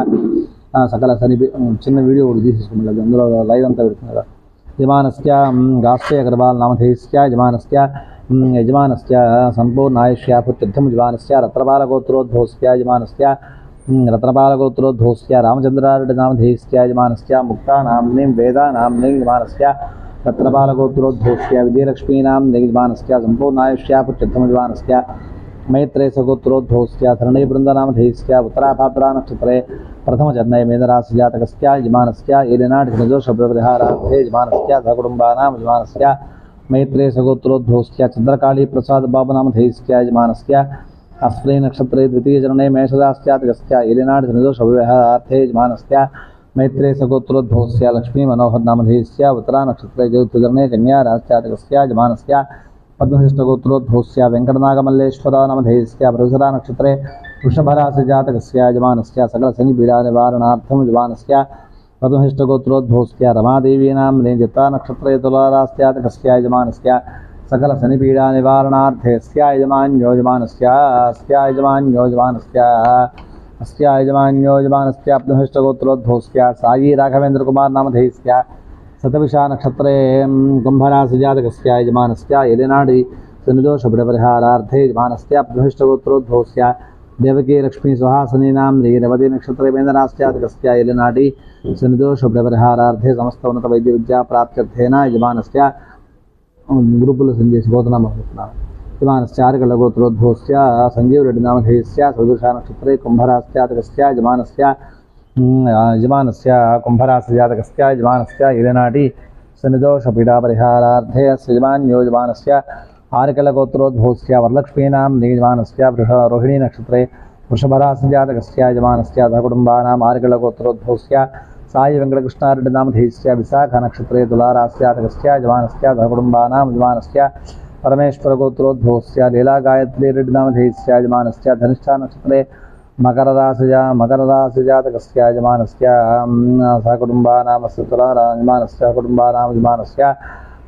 सकलशनिपी చిన్న వీడియో ఒకటి తీసేసుకున్నాడు అందులో లైవ్ అంతా పెడుతున్నారు यजमानस्य गास्वे अग्रवाल नामधेयस्य यजमानस्य संपूर्ण आयुष्याभिवृद्ध्यर्थं यजमानस्य रत्नपालगोत्रोद्भवस्य यजमानस्य रत्नपालगोत्रोद्भवस्य रामचन्द्रारेड्डिनामधेयस्य यजमानस्य मुक्तानाम्नीं वेदानाम्नीं यजमानस्य रत्नपालगोत्रोद्भवस्य विजयलक्ष्मीनां यजमानस्य सम्पूर्णायुष्याभिवृद्ध्यर्थं यजमानस्य मैत्रेयसगोत्रोद्भवस्य धरणीवृन्दनामधेयस्य उत्तराभाद्रानक्षत्रे प्रथमजन्मे मीनराशिजातकस्य यजमानस्य एलिनाडिसन्दोषव्यवहारार्थे यजमानस्य सहकुटुम्बानां यजमानस्य मैत्रेयसगोत्रोद्भवस्य चन्द्रकालीप्रसादबाबुनामधेयस्य यजमानस्य अश्विनी नक्षत्रे द्वितीयचरणे मेषरास्यातकस्य एलिनाडिसन्दोषव्यवहारार्थे यजमानस्य मैत्रेयसगोत्रोद्भवस्य लक्ष्मीमनोहरनामधेयस्य उत्तरानक्षत्रे चतुर्थचरणे कन्यारास्यातकस्य यजमानस्य पद्मशिष्टगोत्रोद्भवस्य वेङ्कटनागमल्लेश्वरनामधेयस्य वृषरानक्षत्रे वृषभराशिजातकस्य यजमानस्य सकलशनिपीडानिवारणार्थं यजमानस्य पद्मशिष्टगोत्रोद्भवस्य रमादेवीनां चित्तानक्षत्रे तुलारास्यातकस्य यजमानस्य सकलशनिपीडानिवारणार्थे अस्य यजमान्योजमानस्य पद्मशिष्टगोत्रोद्भवस्य साई राघवेन्द्रकुमार नामधेयस्य शतभिषा नक्षत्रे कुम्भराशिजातकस्य यजमानस्य एलिनाडि शनिदोषपरिहारार्थे यजमानस्य पद्मशिष्टगोत्रोद्भवस्य देवकी लक्ष्मी सुहासिनीनां रेवती नक्षत्रे मीनरास्यातकस्य एलिनाडि शनिदोषपरिहारार्थे समस्त उन्नत वैद्यविद्याप्राप्त्यर्थेन यजमानस्य गुरुकुल सन्देश यजमानस्य आर्गलगोत्रोद्भवस्य संजीवरेड्डिनामधेयस्य सदृशा नक्षत्रे कुम्भरास्यातकस्य यजमानस्य యజమానస్య కుంభరాశి జాతకస్య యజమానస్య ఇలనాటి శనిదోషపీడాపరిహారార్థే యజమాన్యో యజమానస్య ఆరికలగోత్రోద్భవస్య వరలక్ష్మీనాం యజమానస్య రోహిణీ నక్షత్రే వృషభరాశి జాతకస్య యజమానస్య సహకుటుంబానాం ఆరికలగోత్రోద్భవస్య సాయి వెంకటకృష్ణారెడ్డి నామధేయస్య విశాఖ నక్షత్రే తులారాశి జాతకస్య యజమానస్య సహకుటుంబానాం యజమానస్య పరమేశ్వర గోత్రోద్భవస్య లీలా గాయత్రీ రెడ్డి నామధేయస్య యజమానస్య ధనిష్ఠా నక్షత్రే మకర రాశి జాతకస్య యజమానస్య సహకుటుంబానామస్య యజమానస్య సహకుటుంబానాం యజమానస్య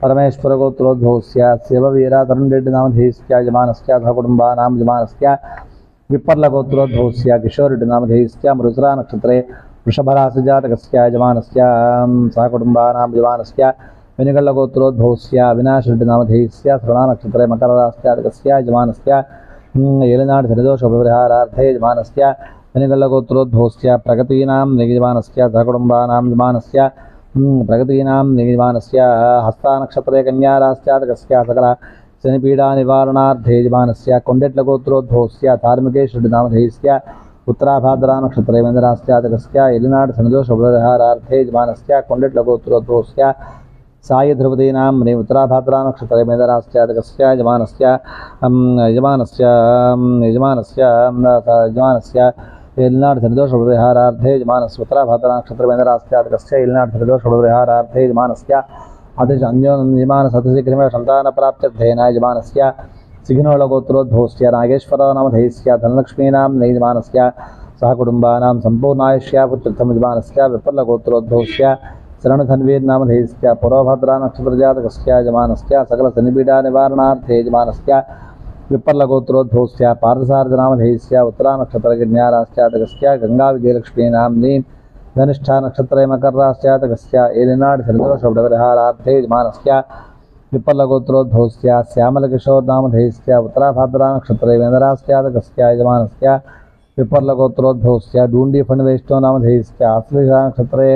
పరమేశ్వర గోత్రోద్భవస్య శివవీర తరుణ్ రెడ్డి నామధేయస్య యజమానస్య సహకుటుంబానాం యజమానస్య విప్పర్ల గోత్రోద్భవస్య కిషోర్ రెడ్డి నామధేయస్య మృగశిర నక్షత్రే వృషభరాశి జాతకస్య యజమానస్య సహకుటుంబానాం యజమానస్య వెనుగళ్ల గోత్రోద్భవస్య అవినాష్ రెడ్డి నామధేయస్య శ్రవణ నక్షత్రే మకర రాశి జాతకస్య యజమానస్య ఏలినాటి శనిదోషోపరిహారార్థే యజమానస్య వెనుగళ్ల గోత్రోద్భవస్య ప్రగతీనాం యజమానస్య సహకుటుంబానాం యజమానస్య ప్రగతీనాం యజమానస్య హస్తా నక్షత్రే కన్యా రాశి జాతకస్య సకల శనిపీడా నివారణార్థే యజమానస్య కొండెట్ల గోత్రోద్భవస్య ధార్మికేశ్వరుడి నామధేయస్య ఉత్తరాభాద్రా నక్షత్రే మేధరాశి జాతకస్య ఎలినాటి శనిదోషోపరిహారార్థే యజమానస్య కొండెట్ల గోత్రోద్భవస్య సాయి ధ్రువదీనాం ఉత్తరాభాద్రా నక్షత్రే మేధరాశి జాతకస్య యజమానస్య ఎలినాటి శనిదోషోపరిహారార్థే యజమానస్య ఉత్తరాభాద్రా నక్షత్ర మేధరాశి జాతకస్య ఎలినాటి శనిదోషోపరిహారార్థే యజమానస్య అతిశీఘ్రమే సంతాన ప్రాప్త్యర్థేన యజమానస్య సిఘ్నోళ గోత్రోద్భవస్య నాగేశ్వర నామధేయస్య ధనలక్ష్మీనాం యజమానస్య సహకుటుంబానాం సంపూర్ణాయుష్యాపుత్ర్థం యజమానస్య విప్పర్ల గోత్రోద్భవస్య శరణధన్వీర్ నామధేయస్య పూర్వభద్రా నక్షత్ర జాతకస్య యజమానస్య సకల శనిపీడా నివారణార్థే యజమానస్య విప్పర్ల గోత్రోద్భవస్య పార్థసారథి నామధేయస్య ఉత్తరా నక్షత్ర కన్యా రాశి జాతకస్య గంగా విజయలక్ష్మీనాం ధనిష్ఠా నక్షత్రే మకర రాశి జాతకస్య ఏలినాటి శనిదోషోపరిహారార్థే యజమానస్య విప్పర్ల గోత్రోద్భవస్య శ్యామల కిషోర్ నామధేయస్య ఉత్తరాభాద్రా నక్షత్రే మేధరాశి జాతకస్య యజమానస్య విప్పర్ల గోత్రోద్భవస్య డూండి ఫణివేష్టో నామధేయస్య ఆశ్లేష నక్షత్రే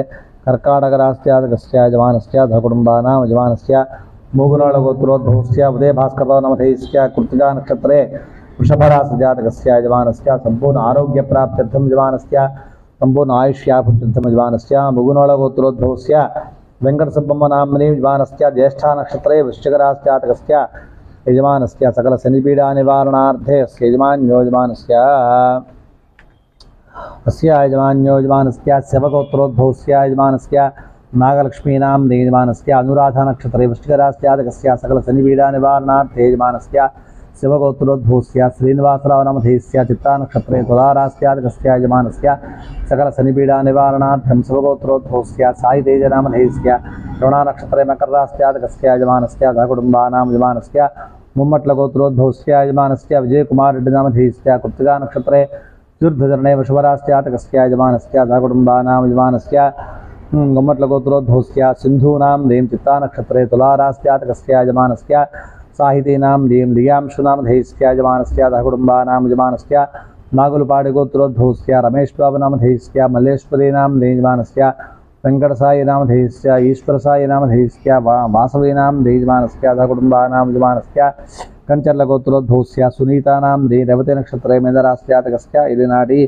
కర్కాటక రాశి జాతకస్య యజమానస్య సహకుటుంబానాం యజమానస్య మూగునాళ గోత్రోద్భవస్య ఉదయ భాస్కర నామధేయస్య కృత్తికా నక్షత్రే వృషభరాశి జాతకస్య యజమానస్య సంపూర్ణ ఆరోగ్య ప్రాప్త్యర్థం యజమానస్య సంపూర్ణ ఆయుష్యాభివృద్ధం యజమానస్య ముగునోళ గోత్రోద్భవస్య వెంకట సుబ్బమ్మ నామ్ని యజమానస్య జ్యేష్ఠా నక్షత్రే వృశ్చిక రాశి జాతకస్య యజమానస్య సకల శనిపీడా నివారణార్థే యజమాన్యో యజమానస్య యజమానస్య శివగోత్రోద్భవస్య యజమానస్య నాగలక్ష్మీనాం యజమానస్య అనురాధ నక్షత్రే వృశ్చిక రాశి జాతకస్య సకల శనిపీడా నివారణార్థే యజమానస్య శివగోత్రోద్భవస్య శ్రీనివాసరావు నామధేయస్య చిత్తా నక్షత్రే తులారాశి జాతకస్య యజమానస్య సకల శనిపీడా నివారణార్థం శివగోత్రోద్భవస్య సాయి తేజ నామధేయస్య శ్రవణ నక్షత్రే మకర రాశి జాతకస్య యజమానస్య సహకుటుంబానాం యజమానస్య ముమ్మట్ల గోత్రోద్భవస్య యజమానస్య విజయకుమార్ రెడ్డి నామధేయస్య కృత్తికా నక్షత్రే తీర్థచరణే వృషభరాశి జాతకస్య యజమానస్య సహకుటుంబానాం యజమానస్య ముమ్మట్ల గోత్రోద్భవస్య సింధూనాం చిత్తా నక్షత్రే తులారాశి జాతకస్య యజమానస్య సాహితీనాం లియాంశునామధేయస్య యజమానస్య సహకుటుంబానాం యజమానస్య నాగులపాడి గోత్రోద్భవస్య రమేష్ బాబు నామధేయస్య మల్లేశ్వరీనాం యజమానస్య వెంకటసాయి నామధేయస్య ఈశ్వరసాయి నామధేయస్య వాసవీనాం యజమానస్య సహకుటుంబానాం యజమానస్య కంచర్ల గోత్రోద్భవస్య సునీతానాం రవతి నక్షత్రే మేధరాశి జాతకస్య ఇలినాటి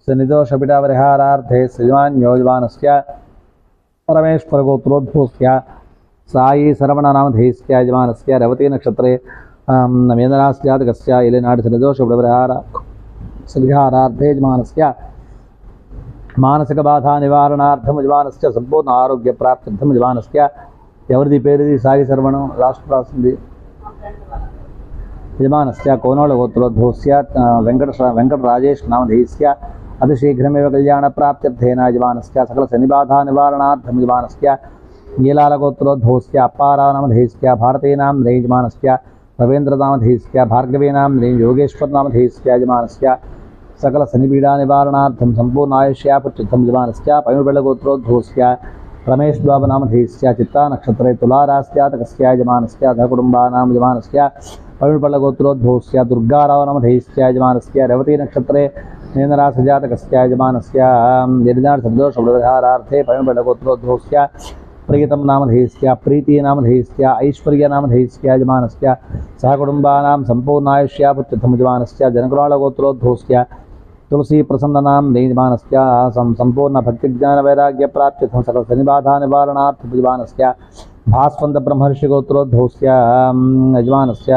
శనిదోషపీడాపరిహారార్థే యజమాన్యో యజమానస్య పరమేశ్వర గోత్రోద్భవస్య సాయి శరవణ నామధేయస్య యజమానస్య రవతి నక్షత్రే మేధరాశి జాతకస్య ఇలినాటి శనిదోషపరిహారార్థే యజమానస్య మానసిక బాధా నివారణార్థం యజమానస్య సంపూర్ణ ఆరోగ్య ప్రాప్త్యర్థం యజమానస్య ఎవరిది పేరుది సాయి శరవణం లాస్ట్ రాసింది యజమానస్య కోనోళ గోత్రోద్భవస్య వెంకట రాజేష్ నామధేయస్య అతిశీఘ్రమేవ కళ్యాణ ప్రాప్త్యర్థేన యజమానస్య సకల శనిబాధా నివారణార్థం యజమానస్య నీలాల గోత్రోద్భవస్య అప్పారావు నామధేయస్య భారతీనాం యజమానస్య రవీంద్ర నామధేయస్య భార్గవీనాం యోగేశ్వర నామధేయస్య యజమానస్య సకల శనిపీడా నివారణార్థం సంపూర్ణ ఆయుష్యాపుత్ర్థం యజమానస్య పైనుబెళ్ళ గోత్రోద్భవస్య రమేష్ బాబు నామధేయస్య చిత్తా నక్షత్రే తులారాశి జాతకస్య యజమానస్య సహకుటుంబానాం యజమానస్య పైనుబెళ్ళ గోత్రోద్భవస్య దుర్గారావు నామధేయస్య యజమానస్య రవతి నక్షత్రే మీనరాశి జాతకస్య యజమానస్య ఎలినాటి శనిదోషోపరిహారార్థే పైనుబెళ్ళ గోత్రోద్భవస్య ప్రియతం నామధేయస్య ప్రీతి నామధేయస్య ఐశ్వర్య నామధేయస్య యజమానస్య సహకుటుంబానాం సంపూర్ణాయుష్యాపుత్ర్థం యజమానస్య జనకురాళ గోత్రోద్భవస్య तुलसी प्रसन्ननाम निजमानस्य संपूर्ण भक्ति ज्ञान वैराग्य प्राप्ति सकल शनिबाधा निवारणार्थ यजमानस्य भास्वंत ब्रह्मर्षि गोत्रोद्भवस्य यजमानस्य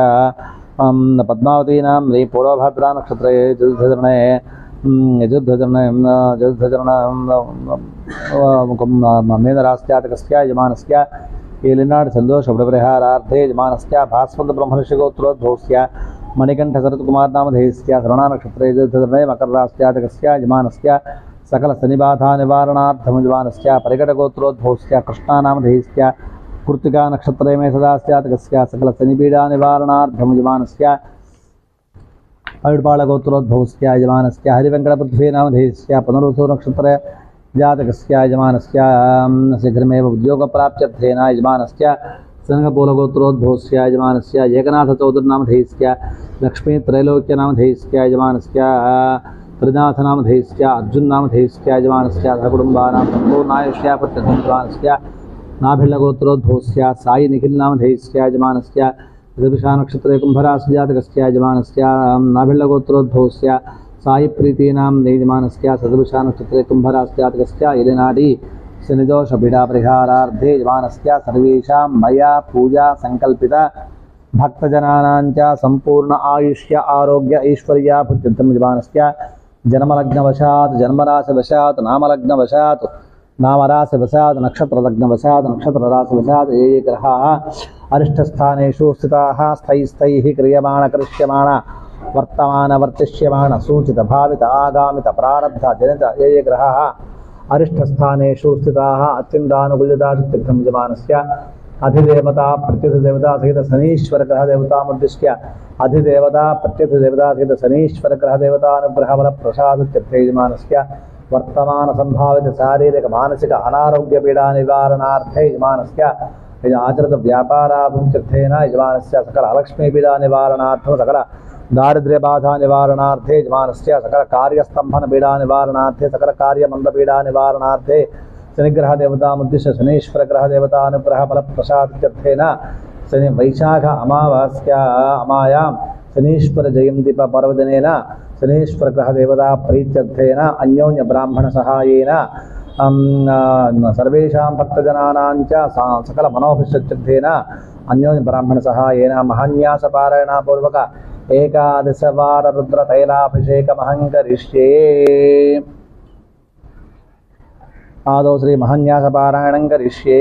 पद्मावती नाम रे पूर्वभाद्रा नक्षत्रे यजुर्धरणे मीनरास्त्यातकस्य यजमानस्य एलिनाड संतोष परिहारार्थे यजमानस्य भास्वंत ब्रह्मर्षि गोत्रोद्भवस्य मणिकंठ शरत्कुमार नामधेयस्य श्रवणा नक्षत्रे यजुर्धरणे मकररास्त्यातकस्य यजमानस्य सकल शनिबाधा निवारणार्थम यजमानस्य परिकटगोत्रोद्भवस्य कृष्णा नामधेयस्य कृत्तिका नक्षत्रे में सदास्त्यातकस्य सकल शनिपीडा निवारणार्थम यजमानस्य अविड्बाळगोत्रोद्भवस्य यजमानस्य हरिवेङ्कटपृथ्वी नामधेयस्य पुनरुसो नक्षत्रे जातकस्य यजमानस्य शीघ्रमेव उद्योगप्राप्त्यर्थेन यजमानस्य सनगपोलगोत्रोद्भवस्य यजमानस्य एकनाथ चौधरीनामधेयस्य लक्ष्मी त्रैलोक्यनामधेयस्य यजमानस्य त्रिनाथनामधेयस्य अर्जुननामधेयस्य यजमानस्य सहकुटुम्बानां सम्पूर्णायुष्यापत्ययजमानस्य नाभिल्लगोत्रोद्भवस्य साई निखिलनामधेयस्य यजमानस्य ऋतुषा नक्षत्रे कुम्भराशिजातकस्य यजमानस्य नाभिल्लगोत्रोद्भवस्य साई प्रीतीनां यजमानस्य सदृशा नक्षत्रे कुम्भराशिजातकस्य इलिनाडी शनिदोषपीडा परिहारार्थे यजमानस्य सर्वेषां मया पूजा संकल्पिता भक्तजनानां च संपूर्ण आयुष्य आरोग्य ऐश्वर्याभुत्यर्थं यजमानस्य जन्मलग्नवशात् जन्मराशिवशात् नामलग्नवशात् नामराशिवशात् नक्षत्रलग्नवशात् नक्षत्रराशिवशात् ये ये ग्रहाः अरिष्टस्थानेषु स्थिताः स्थैः क्रियमाण करिष्यमाण वर्तमान वर्तिष्यमाण सूचित भावित आगामित प्रारब्ध जनित ये ये ग्रहाः अरिष्टस्थानेषु स्थिताः अत्यन्तानुकूल्यताचित्तं यजमानस्य अधिदेवता प्रत्यधिदेवता सहित शनीश्वर ग्रहदेवतामुद्दिश्य अधिदेवता प्रत्यधिदेवता सहित शनीश्वर ग्रहदेवतानुग्रहबल प्रसादचित्ते यजमानस्य वर्तमान संभावित शारीरिक मानसिक अनारोग्य पीडा निवारणार्थे यजमानस्य आचरित व्यापाराभिवृद्ध्यर्थेन यजमानस्य सकल अलक्ष्मी पीडा निवारणार्थं सकल दारिद्र्य बाधा निवारणार्थे यजमानस्य सकल कार्यस्तंभन पीडा निवारणार्थे सकल कार्य मंद पीडा निवारणार्थे शनिग्रह देवतामुद्दिश्य शनीश्वर ग्रह देवतानुग्रह बल प्रसादत्यर्थेन शनि वैशाख अमायां शनीश्वर जयंती पर्वदिनेन शनीश्वर ग्रह देवता प्रीत्यर्थेन अन्योन्य ब्राह्मण सहायेन सर्वेषां भक्तजनानां च सकल मनोभिष्टत्यर्थेन अन्योन्य ब्राह्मण सहायेन महान्यासपारायणपूर्वक एकादशवार रुद्र तैलाभिषेकमहं करिष्ये। आदौ श्री महान्यासपारायणं करिष्ये।